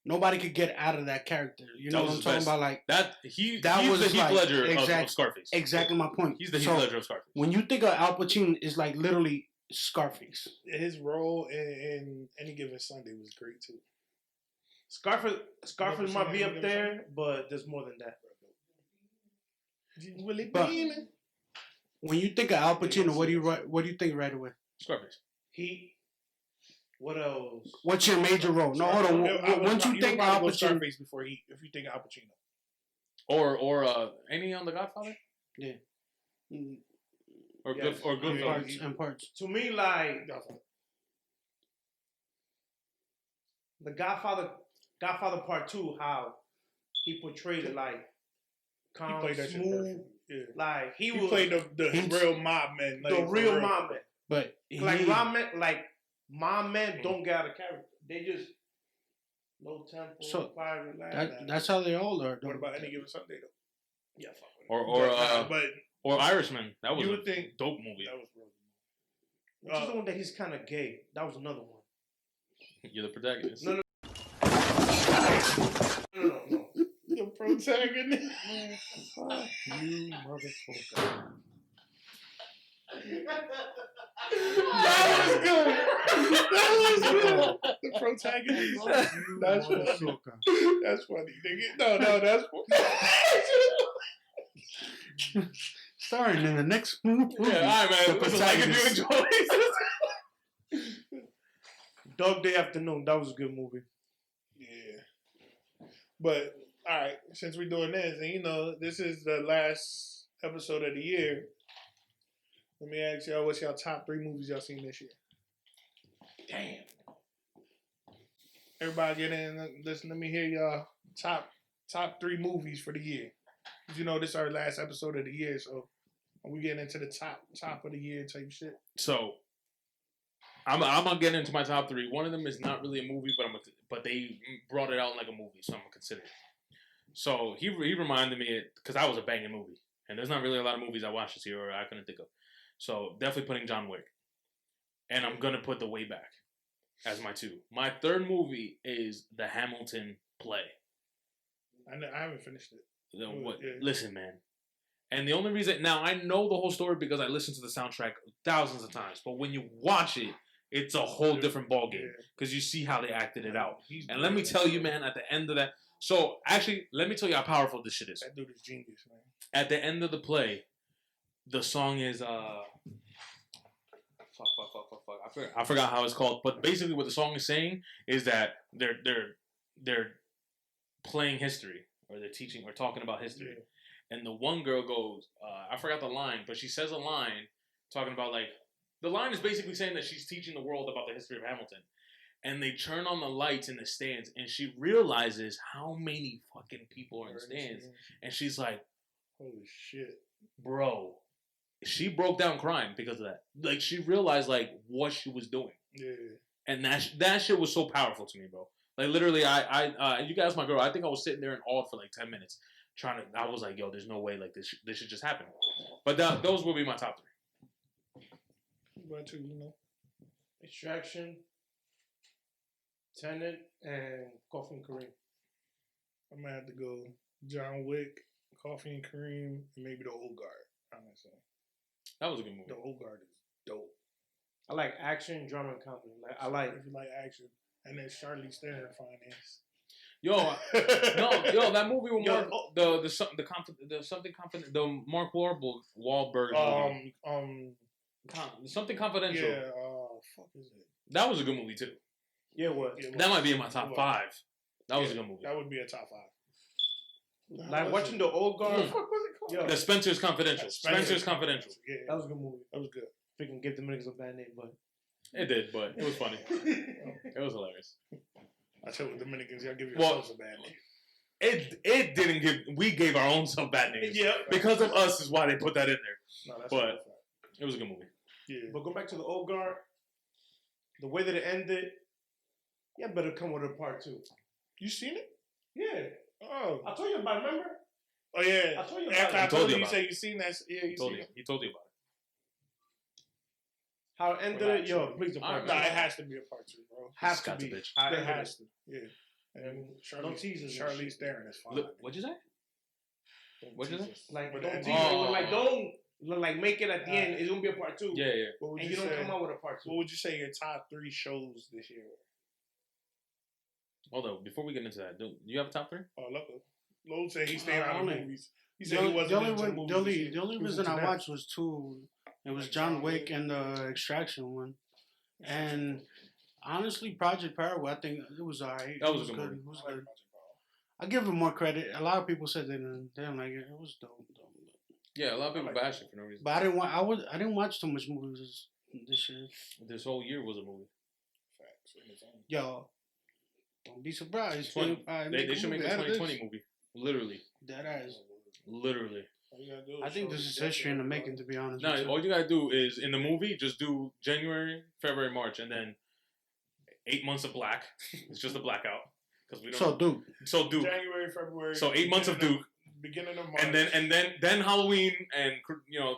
Nobody could get out of that character. You know what I'm talking about? Like he's the Heath Ledger of Scarface. Exactly my point. He's the Heath Ledger of Scarface. When you think of Al Pacino, it's like literally Scarface. His role in Any Given Sunday was great too. Scarface might be up there, but there's more than that. But when you think of Al Pacino, what do you think right away? Scarface. What else? What's your major role? No, hold on. Once you think Al Pacino, Scarface if you think Al Pacino, or any on The Godfather, yeah, or good parts. To me, like The Godfather Part 2, how he portrayed it, like calm, smooth, like he played the real mob man, like, the real mob man, but my men don't get out of character. They just no tempo, quiet, relax. That's how they all are. What about Any Given Sunday though? Yeah, Or Irishman. That was You a would think dope movie. that was really. Which is the one that he's kind of gay. That was another one. You're the protagonist. No. The protagonist. You motherfucker. That was good. That was good. The protagonist. That's funny. That's funny. No, that's funny. Starring in the next movie. Yeah, all right, man. Listen, like if you enjoy Dog Day Afternoon. That was a good movie. Yeah. But, all right, since we're doing this, and you know, this is the last episode of the year, let me ask y'all, what's y'all top 3 movies y'all seen this year? Damn. Everybody get in and listen. Let me hear y'all top 3 movies for the year. You know, this is our last episode of the year, so we getting into the top of the year type shit. So, I'm gonna get into my top 3. One of them is not really a movie, but they brought it out like a movie, so I'm gonna consider it. So he reminded me, because that was a banging movie, and there's not really a lot of movies I watched this year or I couldn't think of. So definitely putting John Wick, and I'm gonna put The Way Back as my 2. My 3rd movie is the Hamilton play. I haven't finished it. What? Yeah. Listen, man. And the only reason now I know the whole story because I listened to the soundtrack thousands of times. But when you watch it, it's a whole different ballgame because you see how they acted it out. And let me tell you, man, at the end of that. So actually, let me tell you how powerful this shit is. That dude is genius, man. At the end of the play, the song is fuck. I forgot how it's called. But basically, what the song is saying is that they're playing history, or they're teaching or talking about history. Yeah. And the one girl goes, I forgot the line, but she says a line talking about like, the line is basically saying that she's teaching the world about the history of Hamilton. And they turn on the lights in the stands, and she realizes how many fucking people are in the stands. And she's like, holy shit. Bro. She broke down crying because of that. Like, she realized, like, what she was doing. Yeah. And that shit was so powerful to me, bro. Like, literally, you guys, my girl, I think I was sitting there in awe for like 10 minutes. I was like, yo, there's no way, like, this should just happen. But those will be my top 3. But too, you know. Extraction, Tenet, and Coffee and Kareem. I'm gonna have to go John Wick, Coffee and Kareem, and maybe The Old Guard. I'm gonna say that was a good movie. The Old Guard is dope. I like action, drama, and comedy. If you like action, and then Charlize Theron finance. Yo, that movie with the Mark Wahlberg movie. Something Confidential. Yeah, fuck is it? That was a good movie too. Yeah, it was. That might be in my top 5. That was a good movie. That would be a top 5. Like watching The Old Guard. What was it called? The Spencer's Confidential. Spencer's Confidential. Yeah, that was a good movie. That was good. Freaking give the niggas a bad name, but it did, but it was funny. It was hilarious. I tell you, Dominicans, y'all give yourselves a bad name. It didn't give. We gave our own self bad names. Yeah, because of us is why they put that in there. No, that's but it was a good movie. Yeah. But go back to The Old Guard. The way that it ended, yeah, better come with a part 2. You seen it? Yeah. Oh, I told you about it, remember? Oh yeah. I told you about After it. I told you, you said you seen that. Yeah, he told you about it. How it ended, yo, please a part 2. Nah, it has to be a part 2, bro. Has to be. It has to. Yeah. And Charlize Theron is fine. What'd you say? What'd you say? Like, don't make it at the end. It's gonna be a part 2. Yeah. And you don't come out with a part 2. What would you say your top 3 shows this year were? Hold on, before we get into that, do you have a top 3? Oh, look. Lo said he stayed out of movies. He said he wasn't into movies. The only reason I watched was 2. It was John Wick and the Extraction one. And honestly, Project Power, I think it was alright. That was a good movie. It was good. I give him more credit. A lot of people said they didn't like it. It was dope. Yeah, a lot of people bashed it for no reason. But I didn't watch too much movies this year. This whole year was a movie. Facts. Yo, don't be surprised. They should make a 2020 movie. Literally. That ass. Literally. I think this is history in the making, to be honest. No, all you gotta do is in the movie just do January, February, March, and then 8 months of black. It's just a blackout because we don't. So Duke. January, February. So 8 months of Duke. beginning of March. And then Halloween and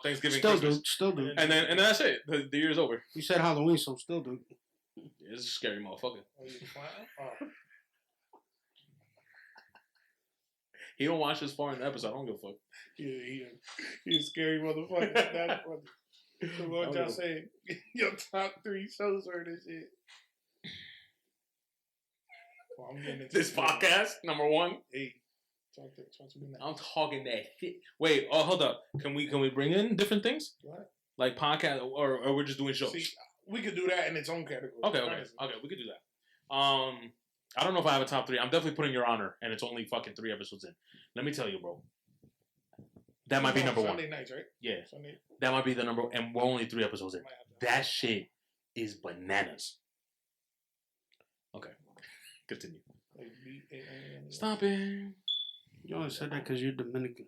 Thanksgiving, Christmas. Still do. And then that's it. The year's over. You said Halloween, so still do. It's a scary motherfucker. Oh, you clown? He don't watch this far in the episode. I don't give a fuck. Yeah, he's a scary motherfucker. That's funny. So what y'all saying? Your top 3 shows are this shit. Well, I'm getting into This podcast, number 1. Hey, talk to me now. I'm talking that shit. Wait, hold up. Can we bring in different things? What? Like podcast, or we're just doing shows? See, we could do that in its own category. Okay, we could do that. I don't know if I have a top 3. I'm definitely putting Your Honor, and it's only fucking 3 episodes in. Let me tell you, bro. That might be number 1. Sunday nights, right? Yeah. Sunday. That might be the number, and we're only 3 episodes in. That shit is bananas. Okay. Continue. Stop it. You only said that because you're Dominican.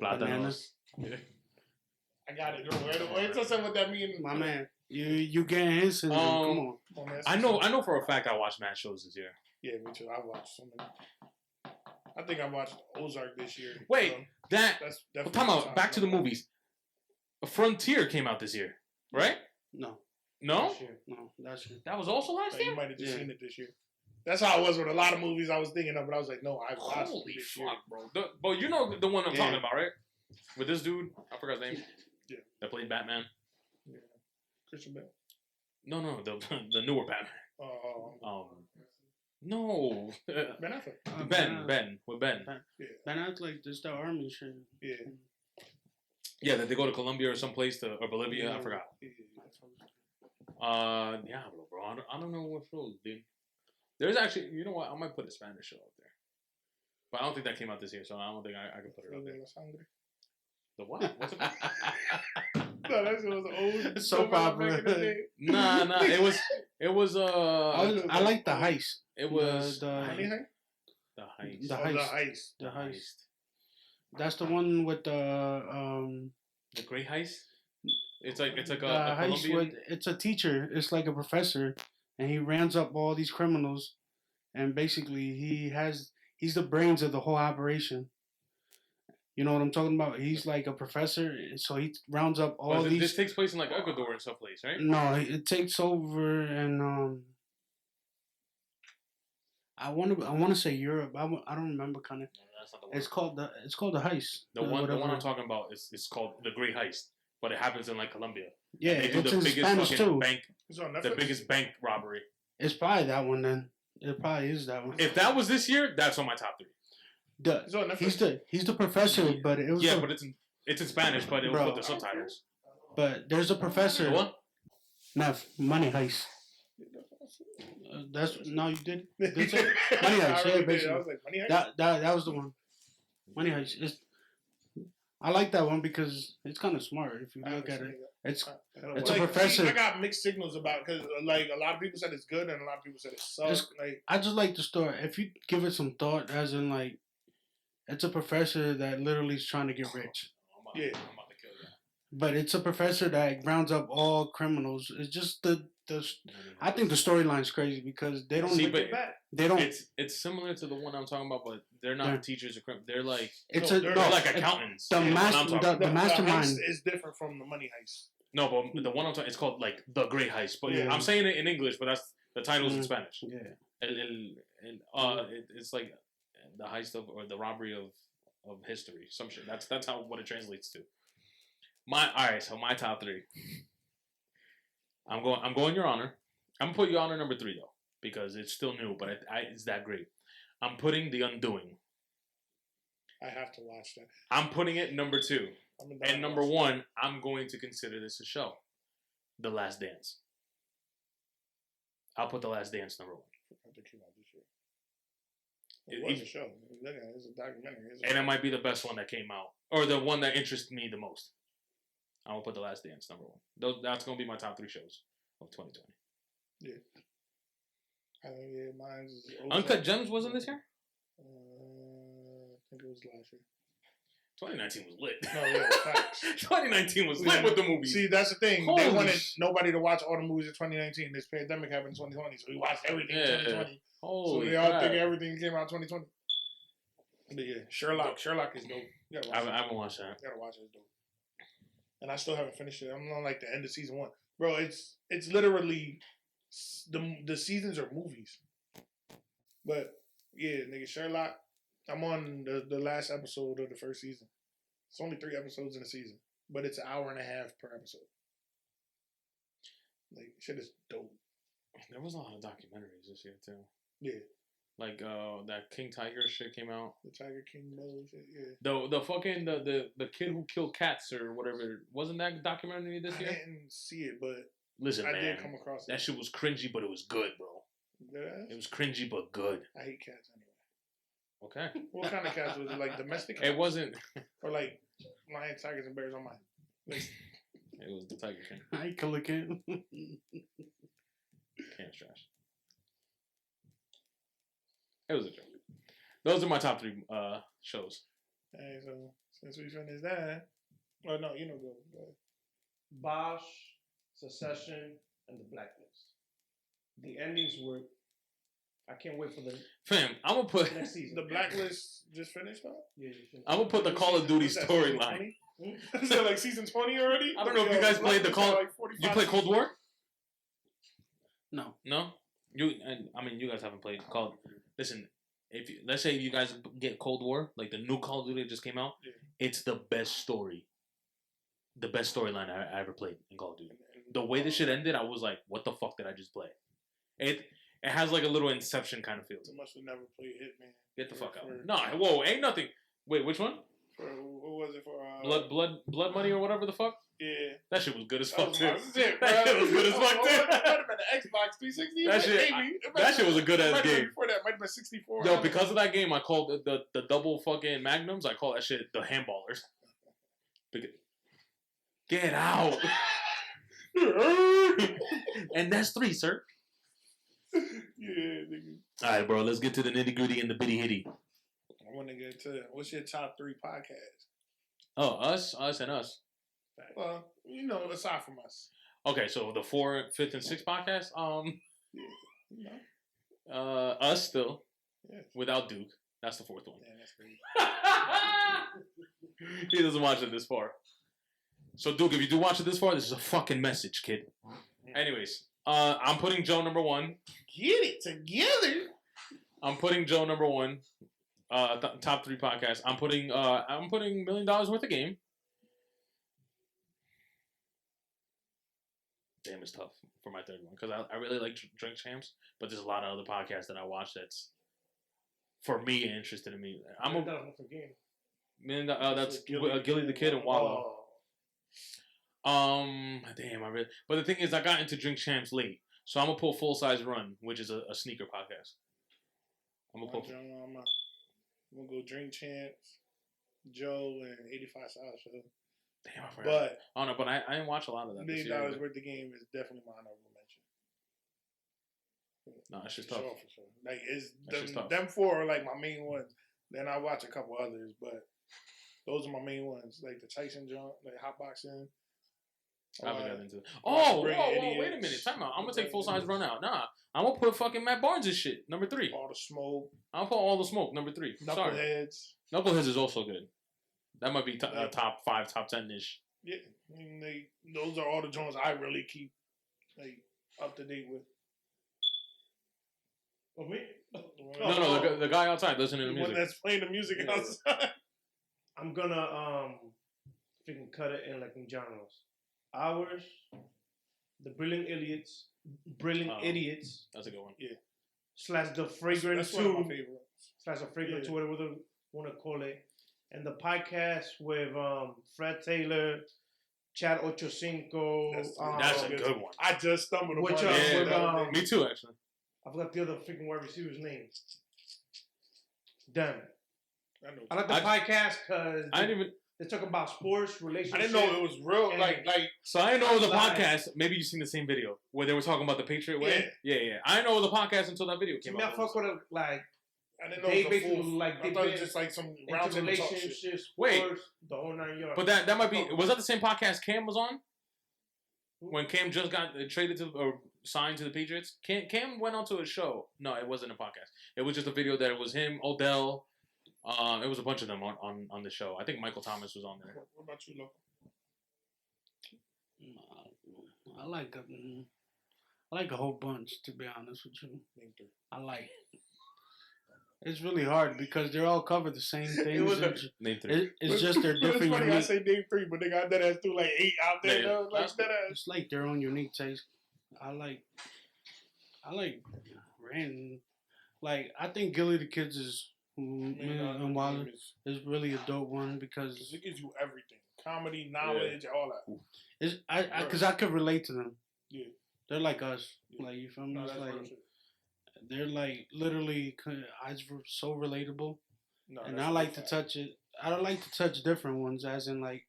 Bananas. I got it. Right away. Tell us what that means. My man, you getting his syndrome. Come on. I know for a fact I watched mad shows this year. Yeah, me too. I watched so many. I think I watched Ozark this year. Wait, that's definitely. Talking about back to the movies. Frontier came out this year, right? No. No? That's year. That was also last year? You might have just seen it this year. That's how it was with a lot of movies I was thinking of, but I was like, no, I watched Holy this fuck, year. bro. But you know the one I'm talking about, right? With this dude, I forgot his name. Yeah. That played Batman. Yeah. Christian Bale. No, the newer Batman. No. Ben Affleck. Ben. With Ben. Yeah. Ben Affleck, just the army shit. Yeah. Yeah, that they go to Colombia or someplace or Bolivia. I forgot. Diablo, bro. I don't know what shows, dude. There's actually, you know what? I might put a Spanish show up there, but I don't think that came out this year, so I don't think I can put it up there. The what? What's it? No, that shit was old. Soap opera. Nah. It was. I like the heist. It was the heist. The heist. The heist. That's the one with the Great Heist. It's like a heist Colombian. with, it's a teacher. It's like a professor, and he rounds up all these criminals, and basically he's the brains of the whole operation. You know what I'm talking about? He's like a professor, so he rounds up all these. This takes place in like Ecuador and stuff, place, right? No, it takes over and I want to say Europe. I don't remember kind of. No, that's not the one. It's called the heist. The one I'm talking about is called the Great Heist, but it happens in like Colombia. Yeah, and they do it's the in biggest Spanish fucking too. bank, the biggest bank robbery. It's probably that one then. It probably is that one. If that was this year, that's on my top 3. He's the professor, but it was but it's in Spanish, but it was with the subtitles. But there's a professor. What? Nev, Money Heist. You did. Money Heist. Yeah, basically. I was like, Money Heist? That was the one. Money Heist. I like that one because it's kind of smart if you look at it. It's a professor. See, I got mixed signals about because like a lot of people said it's good and a lot of people said it sucks. I just like the story. If you give it some thought, as in like, it's a professor that literally is trying to get rich. Yeah. I'm about to kill you. But it's a professor that rounds up all criminals. It's just the I think the storyline's crazy because they don't they don't. It's similar to the one I'm talking about, but they're not teachers or criminals. They're like they're like accountants. The mastermind. The heist is different from the Money Heist. No, but the one I'm talking, it's called like the Great Heist. But I'm saying it in English, but that's the title's in Spanish. Yeah. It's like the heist of or the robbery of history. Some shit. That's how what it translates to. So my top 3. I'm going Your Honor. I'm gonna put Your Honor number 3 though because it's still new, but it's that great. I'm putting The Undoing. I have to watch that. I'm putting it number 2, and number 1. I'm going to consider this a show. The Last Dance. I'll put The Last Dance number 1. It was a show. It's a documentary. And it might be the best one that came out, or the one that interested me the most. I will put The Last Dance number 1. That's gonna be my top 3 shows of 2020. Yeah. I think mine's Uncut Gems wasn't this year. I think it was last year. 2019 was lit. No, yeah, facts. 2019 was lit with the movies. See, that's the thing. They wanted nobody to watch all the movies in 2019. This pandemic happened in 2020, so we watched everything in 2020. Holy so they all think everything came out in 2020. But yeah, Sherlock is dope. You gotta watch I haven't watched that. You gotta watch it. It's dope. And I still haven't finished it. I'm on like the end of season 1, bro. It's literally the seasons are movies. But yeah, nigga, Sherlock. I'm on the last episode of the first season. It's only 3 episodes in a season, but it's an hour and a half per episode. Like shit is dope. There was a lot of documentaries this year too. Yeah. Like that King Tiger shit came out. The Tiger King bullshit, yeah. The fucking the kid who killed cats or whatever, wasn't that documentary this year? I didn't see it, but listen, I man, did come across it. That shit was cringy, but it was good, bro. Yeah. It was cringy but good. I hate cats anyway. Okay. What kind of cats was it? Like domestic cats? It wasn't. Or like lions, tigers, and bears on mine. Like, it was the Tiger King. I can look at. Cam's trash. It was a joke. Those are my top 3 shows. Hey, so since we finished that, oh no, you know, go. Bosch, Secession, and The Blacklist. The endings were. I can't wait for the Fam, I'm gonna put next season. The Blacklist just finished, though? Yeah, you finished. I'm gonna put the Call of Duty storyline. Is that like season 20 already? I don't know if you guys played the Call. Like You play Cold War? No. No. You guys haven't played Call. Listen, if you, let's say you guys get Cold War, like the new Call of Duty that just came out, it's the best story. The best storyline I ever played in Call of Duty. The way this shit ended, I was like, what the fuck did I just play? It has like a little Inception kind of feel to it. You must have never played Hitman. Get the fuck out. Nah, whoa, ain't nothing. Wait, which one? What was it for? Blood money or whatever the fuck? Yeah. That shit was good as fuck too. That shit was good as fuck too. That might have been the Xbox 360. That shit was a good ass game. Before that, might have been 64. Yo, because of that game, I called the double fucking magnums. I call that shit the handballers. Get out. And that's 3, sir. Yeah, nigga. All right, bro. Let's get to the nitty gritty and the bitty hitty. I want to get to what's your top 3 podcasts? Oh, us, and us. Well, you know, aside from us. Okay, so the 4th, 5th, and 6th podcast. Yeah, us still. Yeah. Without Duke. That's the 4th one. Yeah, that's great. He doesn't watch it this far. So Duke, if you do watch it this far, this is a fucking message, kid. Anyways, I'm putting Joe number 1. Get it together. I'm putting Joe number 1. Top 3 podcasts. I'm putting $1 million worth of game. Damn, it's tough for my 3rd one because I really like Drink Champs, but there's a lot of other podcasts that I watch that's for me interested in me. I'm a game. That's Gilly the Kid and Wallow. Damn, but the thing is, I got into Drink Champs late, so I'm gonna pull Full Size Run, which is a sneaker podcast. I'm gonna go Drink Champs, Joe, and 85 South Show. Damn, I forgot. But I don't know, but I didn't watch a lot of that. $1 million worth of game is definitely my honorable mention. No, it's just tough. For sure. Like it's tough. Them 4 are like my main ones. Then I watch a couple others, but those are my main ones. Like the Tyson jump, like hot boxing. I haven't gotten into it. Oh, whoa, wait a minute. Time out. I'm gonna take Full Size Run out. Nah, I'm gonna put fucking Matt Barnes' shit, number 3. All the Smoke. I'll put All the Smoke, number 3. Knuckleheads. Knuckleheads is also good. That might be top 5, top 10-ish. Yeah, I mean, those are all the joints I really keep like up to date with. Oh, me? No, the guy outside listening to the music. one that's playing the music outside. I'm gonna freaking cut it in like in genres. Ours, the Brilliant Idiots. That's a good one. Yeah. Slash the Fragrant That's 2. one of my favorites. Slash the Fragrant 2, whatever you want to call it. And the podcast with Fred Taylor, Chad Ochocinco. That's a good one. I just stumbled upon it. Me too, actually. I forgot the other freaking wide receiver's name. Damn. I like the podcast because they talk about sports, relationships. I didn't know it was real. Like. So I didn't know it was a podcast. Maybe you've seen the same video where they were talking about the Patriot way. Yeah. I didn't know it was a podcast until that video came out. I fuck with it, like. I didn't know it was a full. I thought it was just like some round relationships, wait, sports, the whole 9 yards. But that might be. Was that the same podcast Cam was on? When Cam just got traded to or signed to the Patriots, Cam went onto a show. No, it wasn't a podcast. It was just a video that it was him, Odell, It was a bunch of them on the show. I think Michael Thomas was on there. What about you, Loco? I like a whole bunch, to be honest with you. Name three. I like. It's really hard because they all cover the same things. Name three. It's just their different. It's funny I unique, say name three, but they got that ass through like 8 out there. Yeah, Though. Like that's that ass. it's like their own unique taste. I like Rand. Like I think Gilly the Kids is and Wilder is really a dope one because it gives you everything: comedy, knowledge, all that. It's because I could relate to them. Yeah, they're like us. Yeah. Like you feel me? No, It's that's like real shit. they're like literally so relatable, No, and that's I like to fact. touch it. I don't like to touch different ones, as in like.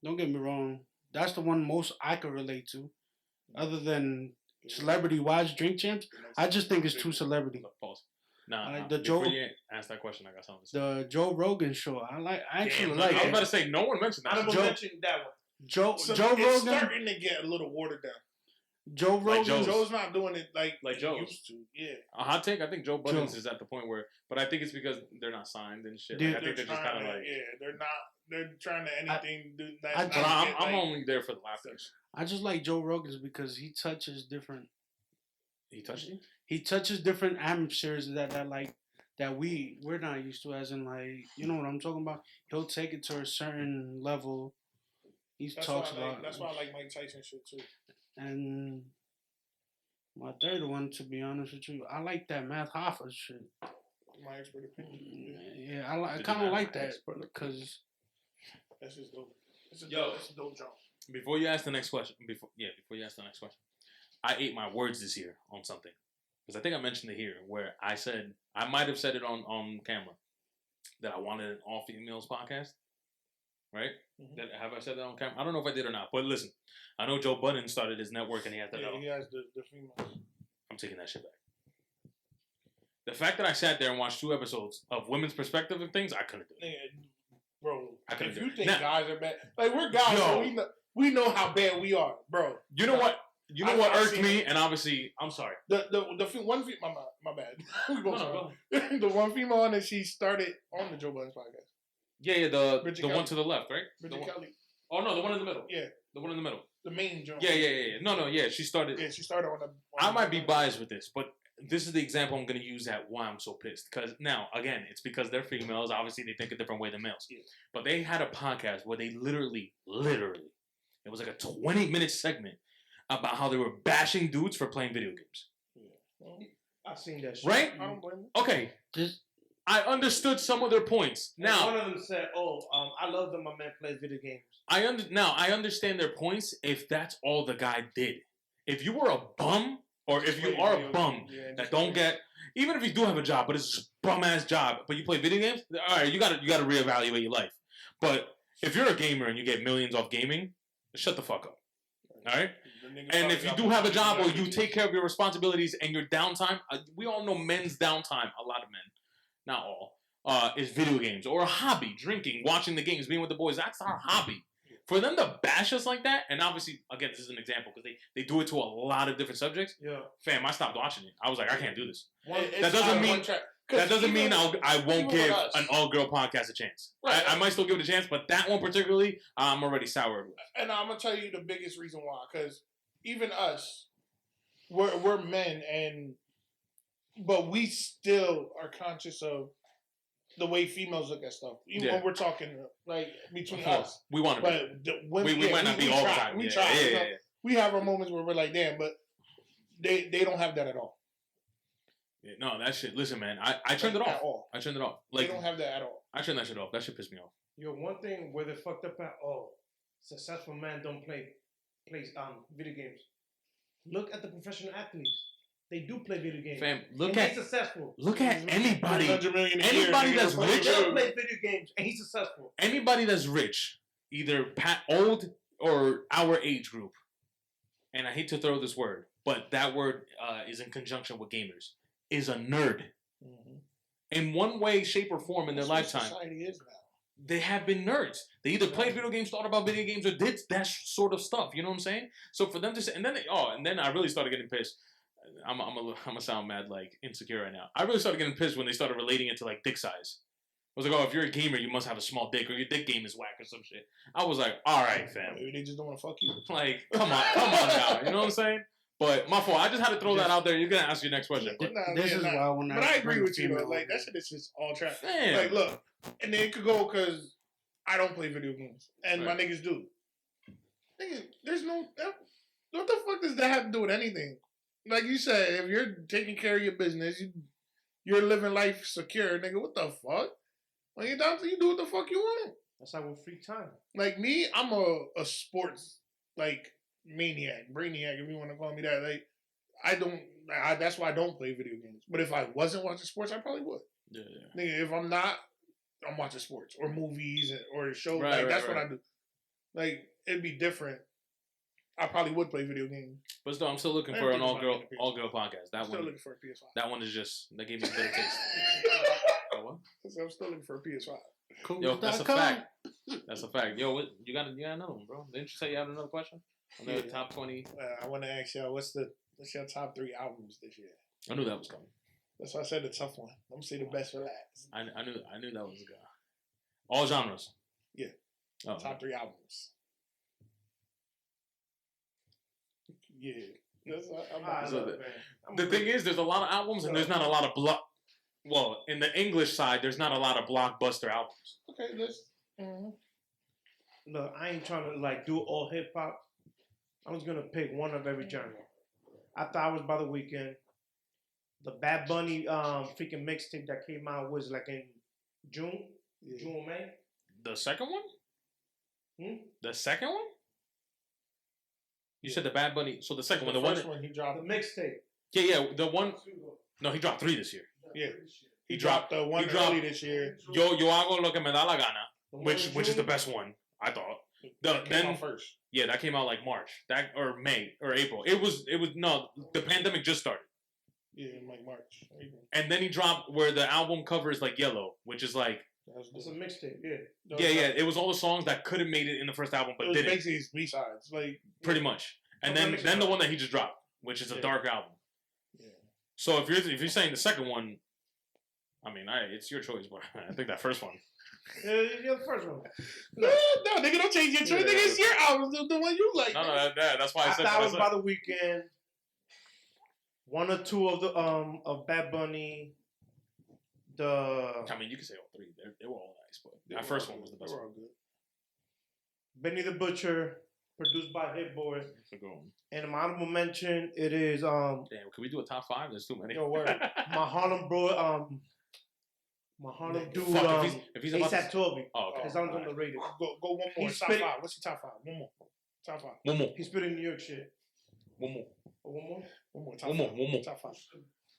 Don't get me wrong. That's the one most I could relate to, other than Celebrity Wise Drink Champs. I just think it's too celebrity. Pause. Nah, Like the before Joe- you ask that question, I got something to say. The Joe Rogan show. I actually Damn, like I was it. about to say, no one mentioned that. I never Joe- mentioned that one. Joe It's Rogan. starting to get a little watered down. Joe Rogan. Joe's not doing it like Joe's. used to. Yeah, A hot take, I think Joe Budden is at the point where, but I think it's because they're not signed and shit. Like, I think they're just kind of like. Yeah, they're not. They're trying to anything. But I'm only there for the laughers. I just like Joe Rogan's because he touches different. He touched you? He touches different atmospheres that we're not used to, as in like you know what I'm talking about. He'll take it to a certain level. He talks about. That's why I like Mike Tyson shit too. And my third one, to be honest with you, I like that Math Hoffa shit. My expert opinion. Yeah, I kind of like that because That's just dope. It's a dope job. Before you ask the next question, I ate my words this year on something. Because I think I mentioned it here, where I said, I might have said it on camera, that I wanted an all-females podcast. Right? Mm-hmm. Have I said that on camera? I don't know if I did or not. But listen, I know Joe Budden started his network and he has that. Yeah, he has the females. I'm taking that shit back. The fact that I sat there and watched 2 episodes of women's perspective of things, I couldn't do it. Bro, couldn't if do you it. think Now- guys are bad, like we're guys, so we know how bad we are, bro. You know what? You know what I've irked seen me? it. And obviously, I'm sorry. The one female, my bad. We both No, sorry. The one female on that she started on the Joe Budden's podcast. Yeah, the Bridget one Kelly. to the left, right? Bridget Kelly. Oh no, the one in the middle. Yeah, The one in the middle. the main Joe. Yeah. No, yeah. She started. Yeah, she started on the. I might be biased with this, but this is the example I'm going to use at why I'm so pissed. Because now, again, it's because they're females. Obviously, they think a different way than males. Yeah. But they had a podcast where they literally, it was like a 20-minute segment about how they were bashing dudes for playing video games. Yeah. Well, I've seen that shit. Right? I don't blame them. Okay. I understood some of their points. And Now, one of them said, I love that my man plays video games. I understand their points if that's all the guy did. If you were a bum, or if you are a bum that don't get, even if you do have a job, but it's a bum ass job, but you play video games, all right, you gotta reevaluate your life. But if you're a gamer and you get millions off gaming, shut the fuck up. All right. And if you do have a job or you take care of your responsibilities and your downtime, we all know men's downtime. A lot of men, not all, is video games or a hobby, drinking, watching the games, being with the boys. That's our hobby. For them to bash us like that, and obviously, again, this is an example because they do it to a lot of different subjects. Yeah. Fam, I stopped watching it. I was like, I can't do this. That doesn't mean I won't give us. an all-girl podcast a chance. Right. I might still give it a chance, but that one particularly, I'm already soured with. And I'm gonna tell you the biggest reason why, because even us, we're men, but we still are conscious of the way females look at stuff, even when we're talking like between us. We want to But be. women, We might not be all the try. time. We Yeah, try. yeah, You know? yeah. We have our moments where we're like, damn, but they don't have that at all. Yeah, no, that shit. Listen, man, I turned it off. At all. I turned it off. They don't have that at all. I turned that shit off. That shit pissed me off. Yo, one thing where they fucked up at successful men don't play video games. Look at the professional athletes. They do play video games. Fam, and he's successful. Look at anybody. 100 million a year, Anybody nigga, that's for rich. He sure. plays video games and he's successful. Anybody that's rich, either old or our age group, and I hate to throw this word, but that word is in conjunction with gamers, is a nerd. Mm-hmm. In one way, shape, or form in their That's what lifetime, society is now. they have been nerds. They either played video games, thought about video games, or did that sort of stuff. You know what I'm saying? So for them to say, and then I really started getting pissed. I'm gonna sound mad like insecure right now. I really started getting pissed when they started relating it to like dick size. was like, oh, if you're a gamer, you must have a small dick, or your dick game is whack, or some shit. I was like, all right, fam. Maybe they just don't want to fuck you. Like, come on now. You know what I'm saying? But my fault. I just had to throw that out there. You're gonna ask your next question. But I agree with you though. Like that shit is just all trap. Like, look, and then it could go because I don't play video games, and my niggas do. Nigga, there's no. What the fuck does that have to do with anything? Like you said, if you're taking care of your business, you're living life secure, nigga. What the fuck? When you're down to you do what the fuck you want. That's how we're free time. Like me, I'm a sports like maniac, brainiac, if you want to call me that. Like that's why I don't play video games. But if I wasn't watching sports, I probably would. Yeah. Nigga, if I'm not, I'm watching sports or movies or shows. That's what I do. Like it'd be different. I probably would play video games. But still, I'm still looking for an all girl podcast. I'm still looking for a PS5. That one is just that gave me a better taste. What? I'm still looking for a PS5. Cool. Yo, that's a fact. That's a fact. Yo, you got another one, bro? Didn't you say you had another question? Another top 20. I want to ask y'all, what's your top 3 albums this year? I knew that was coming. That's why I said the tough one. I'm gonna say the best for last. I knew that was good. All genres. Yeah. Oh, top 3 albums. Yeah. The thing is, there's a lot of albums and there's not a lot of Well, in the English side, there's not a lot of blockbuster albums. Okay, Look, I ain't trying to like do all hip hop. I was gonna pick one of every genre. I thought I was by the weekend. The Bad Bunny freaking mixtape that came out was like in June or May. The second one? The second one? You said the Bad Bunny. So the second one, the first one he dropped. The mixtape. Yeah, the one. No, he dropped 3 this year. Yeah, he dropped the one early this year. Yo hago lo que me da la gana, which is the best one, I thought. That came out first. Yeah, that came out like March, or May or April. It was no. The pandemic just started. Yeah, like March. April. And then he dropped where the album cover is like yellow, which is like. It's a mixtape. Yeah. Yeah. It was all the songs that could have made it in the first album, but didn't. Basically his B-sides, like pretty much. And then the one that he just dropped, which is a dark album. Yeah. So if you're saying the second one, I mean, it's your choice, but I think that first one. You're the first one. No, nigga, don't change your choice. Nigga, it's your album, the one you like. No, that's why I said that. I was by the weekend. 1 or 2 of the of Bad Bunny. I mean, you can say all 3. They were all nice, but that first one was the best. They were all good. Benny the Butcher, produced by Hit Boy. And my honorable mention, it is Damn, can we do a top 5? There's too many. No word. My Harlem bro, my Harlem dude, if he's ASAP Toby. Oh, okay. His album's underrated. Go one more. Top 5. What's your top 5? One more. Top 5. One more. He spit in New York shit. One more. Top 5. Top 5.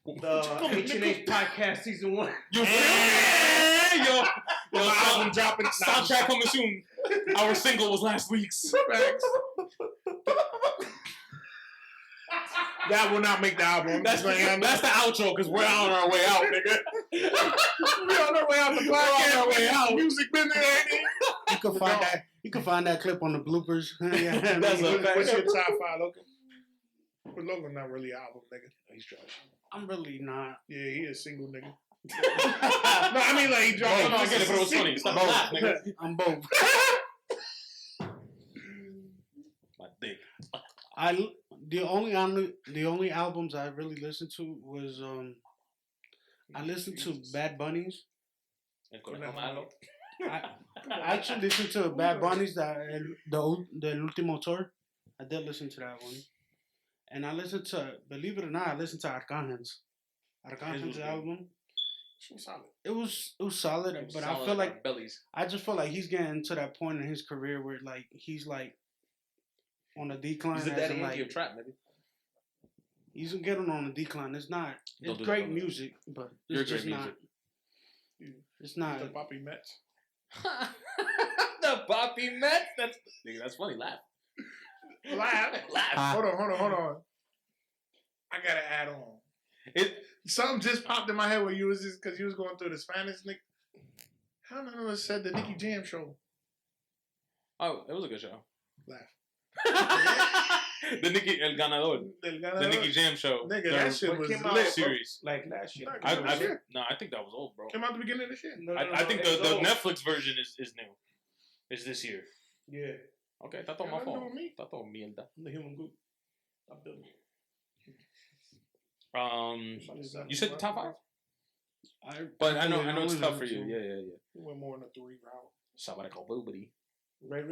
The H&H podcast season 1. You feel me? Yo, album dropping. Soundtrack coming soon. Our single was last week's. That will not make the album. That's the outro because we're on our way out, nigga. We're on our way out the podcast. On our way out. Music business. You can find that clip on the bloopers. That's what's your top 5, Logan? But Logan not really an album, nigga. He's trash. I'm really not. Yeah, he is single, nigga. No, I mean like he dropped. No, I get it, but it was funny. Stop both, nigga. I'm both. My dick. The only albums I really listened to was I listened to Bad Bunny's. I actually listened to Bad Bunny's the Último Tour. I did listen to that one. And I listened to, believe it or not, I listened to Arcángel's album. It was solid, but I feel like I just feel like he's getting to that point in his career where like he's like on a decline. He's a daddy of trap, maybe. He's getting on a decline. It's great music, but it's just not. It's not. The Poppy Mets. The Poppy Mets. That's funny. Laugh. Hold on. I gotta add on. Something just popped in my head when you was just because you was going through the Spanish. How did I know it said the Nicky Jam show? Oh, it was a good show. Laugh. The Nicki El Ganador. The Nicki Jam show. Nigga, that shit was came lit. out Series. like last year. I think that was old, bro. Came out the beginning of this year. No, I think the Netflix version is new. It's this year. Yeah. Okay, that's all my fault. That's all mierda. I'm the human group. I'm building. You said the top 5? I know it's tough for you. Yeah. We went more in the 3 route. Somebody called Boobity. Right.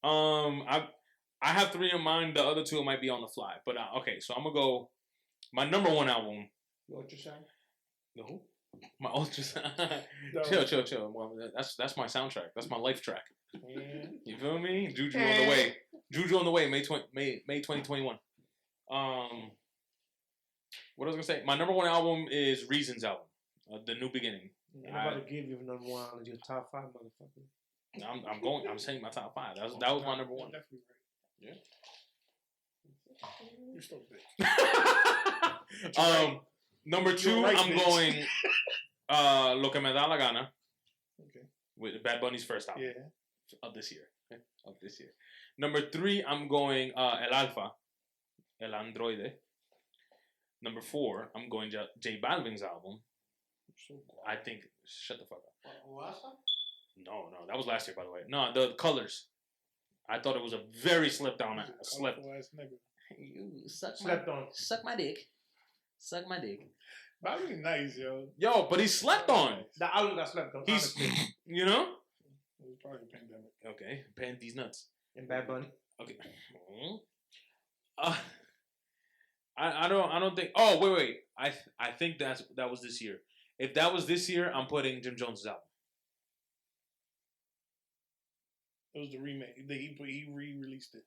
I have 3 in mind. The other 2 might be on the fly. But okay, so I'm gonna go. My number 1 album. Your ultrasound. No. My ultrasound. No. Chill. Well, that's my soundtrack. That's my life track. Yeah. You feel me? Juju on the way. Juju on the way. May 2021. What I was gonna say? My number 1 album is Reasons album, The New Beginning. I'm about to give you number 1 on your top 5, motherfucker. I'm saying my top 5. That was my number 1. Definitely right. Yeah. You're still big. Number 2, right, I'm bitch. going Lo Que Me Da La Gana. Okay. With Bad Bunny's first album. Yeah. Of this year. Number 3, I'm going El Alfa. El Androide. Number 4, I'm going J Balvin's album. I think. Shut the fuck up. No, that was last year, by the way. No, the Colors. I thought it was a very slept on. You suck my dick. Suck my dick. Balvin nice, yo. Yo, but he slept on. The album got slept on. He's, you know. It was probably a pandemic. Okay, pan these nuts. And Bad Bunny. Okay. I don't think. Oh wait. I think that was this year. If that was this year, I'm putting Jim Jones' album. It was the remake. He re-released it.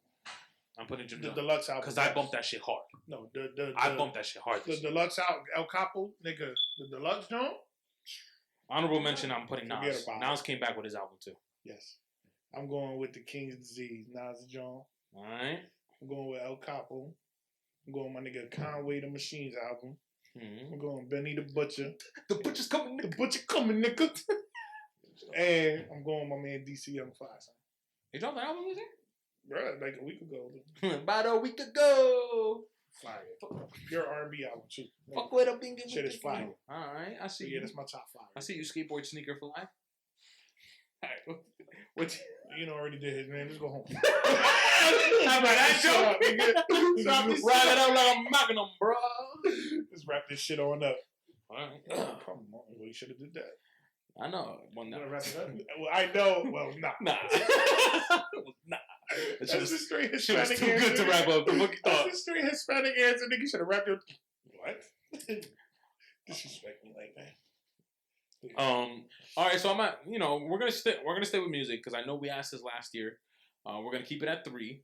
I'm putting Jim The Jones. deluxe album. Because I bumped that shit hard. No, I bumped that shit hard. The deluxe album, El Capo, nigga. The deluxe joint. Honorable mention. I'm putting Forget Nas. about Nas came back with his album too. Yes. I'm going with the King's Disease, Nas John. All right. I'm going with El Capo. I'm going with my nigga Conway the Machines album. Mm-hmm. I'm going Benny the Butcher. The butcher's coming. The Butcher coming, nigga. And I'm going with my man DC Young Fly. He dropped an album this year? Bro, like a week ago. About a week ago. Fire. Your R&B album too. Fuck with a bingo. Shit is fire. All right, I see. Yeah, you. that's my top 5. I see you, skateboard sneaker for life. All right, what? You know, already did his man. Just go home. How about that show? Ride it out like a magnum, bro. Let's wrap this shit on up. All right. Come on, well, you should have did that. I know. Well, You nah. want to wrap it up? Well, I know. Well, nah. Nah. That's the straight She was Hispanic too answer. good to wrap up. The book you That's thought. the straight Hispanic answer. Nigga should have wrapped it. What? Disrespect me like that. All right, so I'm at. We're gonna stay with music because I know we asked this last year. We're gonna keep it at 3,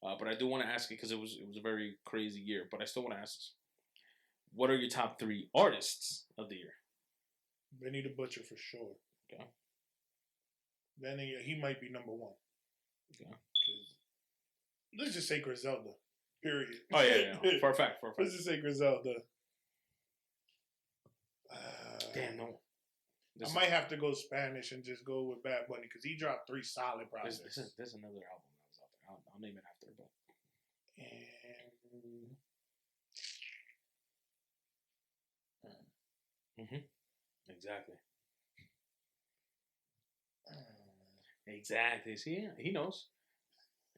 but I do want to ask it because it was a very crazy year. But I still want to ask: what are your top 3 artists of the year? Benny the Butcher for sure. Okay. Benny, he might be number 1. Okay. Let's just say Griselda. Period. Oh yeah. For a fact. Let's just say Griselda. Damn no. I might have to go Spanish and just go with Bad Bunny because he dropped 3 solid projects. There's another album that was out there. I'll name it after, but. Exactly. Exactly. See, he knows.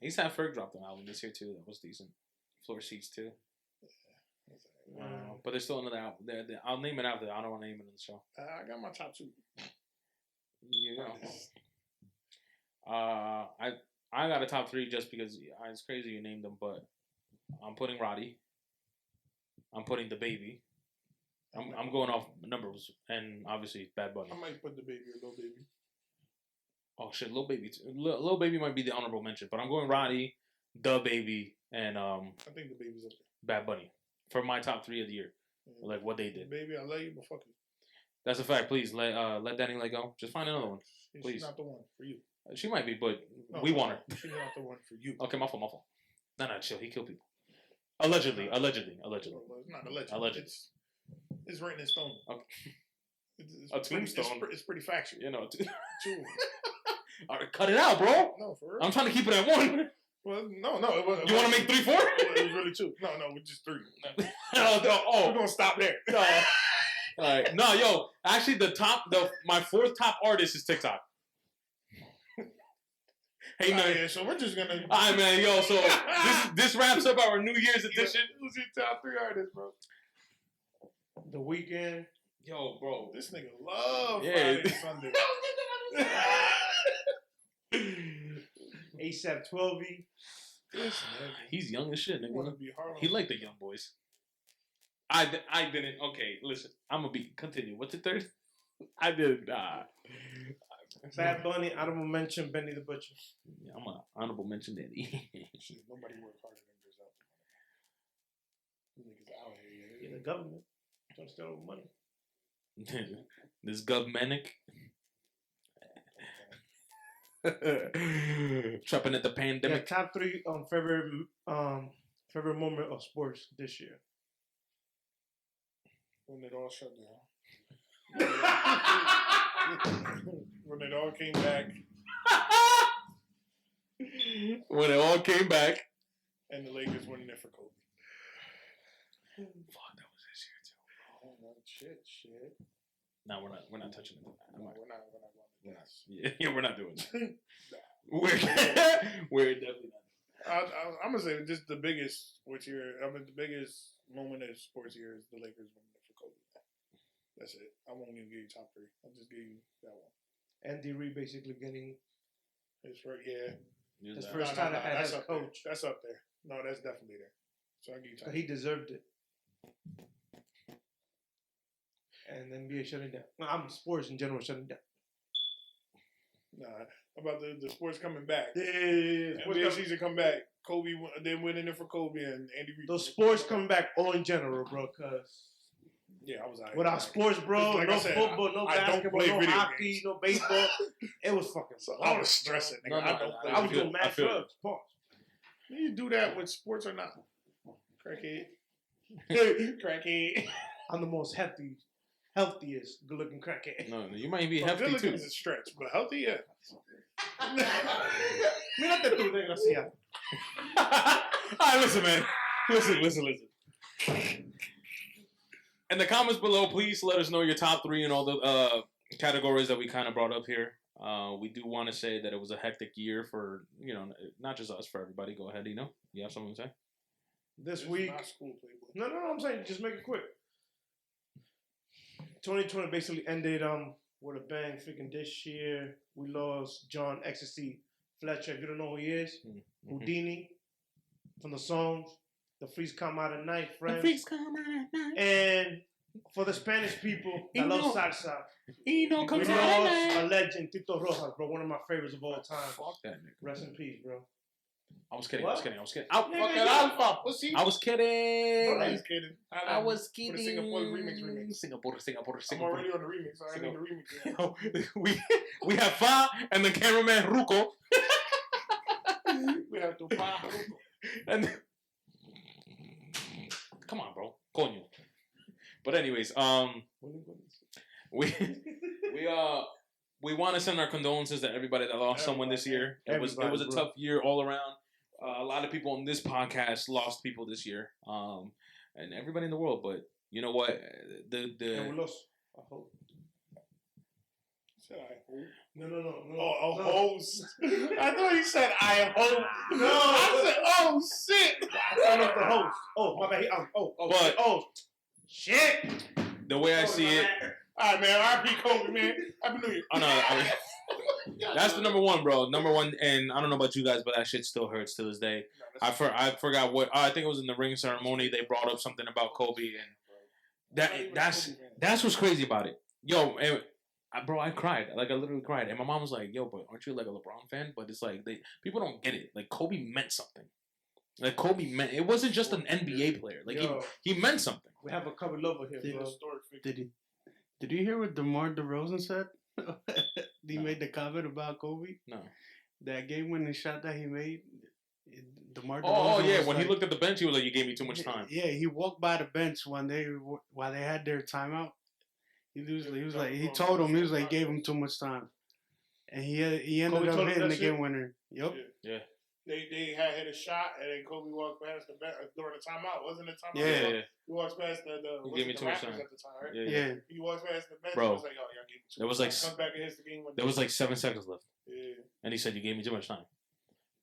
He's had Ferg dropped an album this year too. That was decent. Floor Seats too. But there's still another album. I'll name it after. I don't want to name it on the show. I got my top 2. You know. I got a top 3 just because it's crazy you named them, but I'm putting Roddy. I'm putting The Baby. I'm going off numbers and obviously Bad Bunny. I might put The Baby or Lil Baby. Oh shit, Lil Baby. Lil Baby might be the honorable mention, but I'm going Roddy, The Baby, and I think The Baby's up Bad Bunny for my top 3 of the year. there. Like what they did. Baby, I love you, but fuck you. That's a fact. Please let Danny let go. Just find another one. Please. She's not the one for you. She might be, but No, we want her. She's not the one for you. Okay, my fault. No, chill. He killed people. Allegedly. Well, it's not alleged. Allegedly. It's written in stone. Okay. It's A tombstone. It's pretty factual. You know. True. All right, cut it out, bro. No, for real. I'm trying to keep it at 1. Well, no. It wasn't, You want to make 3-4? It was really 2. No, we're just 3. We're gonna stop there. No. All right. No, yo. Actually, my 4th top artist is TikTok. Hey, man. Yeah, so we're just gonna. All right, man. Yo, so this wraps up our New Year's edition. Who's your top 3 artists, bro? The Weeknd. Yo, bro. This nigga love Friday and Sunday. ASAP 12E. He's young as shit, nigga. He like the young boys. I didn't. Okay, listen. I'm gonna continue. What's the 3rd? I did. Bad Bunny. Honorable mention. Benny the Butcher. Yeah, I'm an honorable mention daddy. Nobody works harder than Brazil. Niggas out here. Yeah, the government trying to steal money. This government. Trapping at the pandemic. Yeah, top 3 favorite moment of sports this year. When it all shut down. When it all came back. When it all came back. And the Lakers went in there for Kobe. Fuck, that was this year too. Oh, no, shit. No, we're not touching it. No, we're not going to. Yeah, we're not doing it. We're definitely not. I'm gonna say just the biggest sports year. The biggest moment of sports year is the Lakers winning it for Kobe. That's it. I won't even give you top 3. I'll just give you that one. Andy Reid basically getting his first, yeah. His first title as a coach. That's up there. No, that's definitely there. So I'll give you top 3. He deserved it. And the NBA shutting down. No, I'm sports in general shutting down. Nah, about the sports coming back. Yeah. NBA season come back. Kobe, they went in there for Kobe and Andy Reid. Those sports coming back all in general, bro. Cause yeah, I was out. Without sports, bro, like no football, no basketball, no hockey, games. No baseball. It was fucking. So I was stressing. Nigga. I was doing mad drugs. Pause. You do that with sports or not? Crackhead. Crackhead. I'm the most healthiest good-looking crackhead. No, you might be healthy good-looking too. Is a stretch, but healthy, yeah. Mírate tú, desgraciado. Alright, listen, man. Listen. In the comments below, please let us know your top 3 and all the categories that we kind of brought up here. We do want to say that it was a hectic year for, not just us, for everybody. Go ahead, You have something to say? This week. No, I'm saying just make it quick. 2020 basically ended with a bang. Freaking this year, we lost John Ecstasy Fletcher. If you don't know who he is, Houdini from the songs "The Freaks Come Out at Night," friends. The Freaks Come Out at Night. And for the Spanish people that love salsa, we lost a legend, Tito Rojas, bro. One of my favorites of all time. Fuck that nigga. Rest in peace, bro. I was kidding. What? Fucking Alpha, pussy. I was kidding. I was kidding. For the Singapore remix. Singapore. I'm already on the remix. I ain't on the remix. We have Fa and the cameraman Ruko. We have to Fa Ruko. And come on, bro. Coño. But anyways, we want to send our condolences to everybody that lost someone this year. It was a tough year all around. A lot of people on this podcast lost people this year, and everybody in the world. But you know what? And we lost. I hope. No. Host. I thought he said I hope. No, I said oh shit. I love the host. Oh my bad. Shit. The way I see it. All right, man. R.I.P. Kobe, man. Happy New Year. Oh no. That's the number one, bro. Number one, and I don't know about you guys, but that shit still hurts to this day. I forgot what. I think it was in the ring ceremony. They brought up something about Kobe, and that's what's crazy about it. Yo, bro, I cried. Like I literally cried, and my mom was like, "Yo, but aren't you like a LeBron fan?" But it's like people don't get it. Like Kobe meant something. Like Kobe meant it wasn't just an NBA player. Like he meant something. We have a cover lover here, bro. Did you hear what DeMar DeRozan said? He made the comment about Kobe. No. That game-winning shot that he made. DeMar DeRozan. Oh yeah, when he looked at the bench, he was like, "You gave me too much time." Yeah, he walked by the bench while they had their timeout. He told him he gave him too much time, and he ended up hitting the game winner. Yep. Yeah. They had hit a shot and then Kobe walked past the bench during the timeout. Wasn't it timeout? Yeah. He walks past the gave me too much Raptors time. at the time, right? Yeah. He walks past the bench. Bro, and was like, "Oh, y'all gave me too there was much like time." Comes back and hits the game. There was like 7 seconds left. Yeah. And he said you gave me too much time.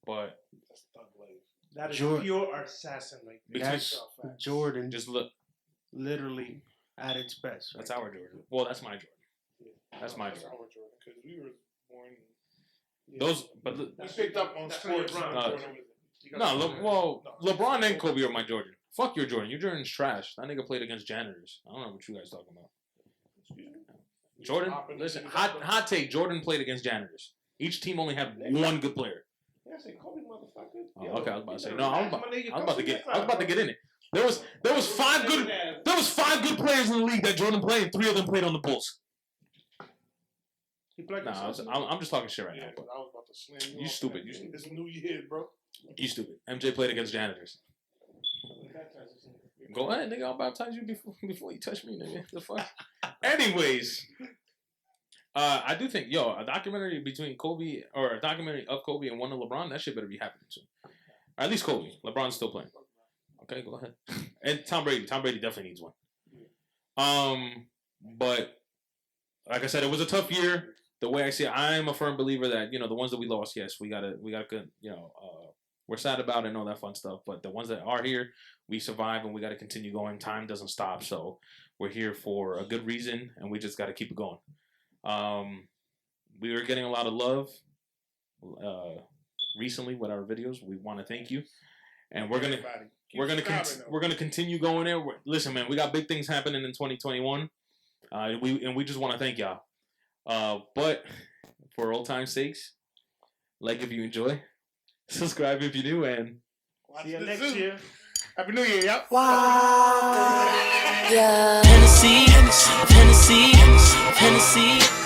But That's thug life. That is Jordan. pure assassin. Like That's Jordan. just look. Literally at its best. That's our Jordan. Well, that's my Jordan. Yeah. That's my That's Jordan. our Jordan because we were born. Those, but We picked up on sports. LeBron and Kobe are my Jordan. Fuck your Jordan. Your Jordan's trash. That nigga played against janitors. I don't know what you guys talking about. Jordan, listen, hot take. Jordan played against janitors. Each team only had one good player. Yeah, I say Kobe, motherfucker. Oh, okay, I was about to say no. I was about to get in it. There was 5 good players in the league that Jordan played. 3 of them played on the Bulls. I'm just talking shit right now. But I was about to slam you. You stupid. You It's New Year, bro. You stupid. MJ played against janitors. Go ahead, nigga. I'll baptize you before you touch me, nigga. The fuck. Anyways, I do think, a documentary between Kobe or a documentary of Kobe and one of LeBron, that shit better be happening soon. Or at least Kobe. LeBron's still playing. Okay, go ahead. And Tom Brady. Tom Brady definitely needs one. But like I said, it was a tough year. The way I see it, I'm a firm believer that the ones that we lost, yes, we gotta we're sad about it and all that fun stuff. But the ones that are here, we survive and we gotta continue going. Time doesn't stop, so we're here for a good reason, and we just gotta keep it going. We were getting a lot of love recently with our videos. We want to thank you, and we're gonna continue going there. Listen, man, we got big things happening in 2021. We just want to thank y'all. But for old time's sakes, like if you enjoy, subscribe if you do, and see you next year. Happy New Year, y'all. Wow. Yeah. Hennessy.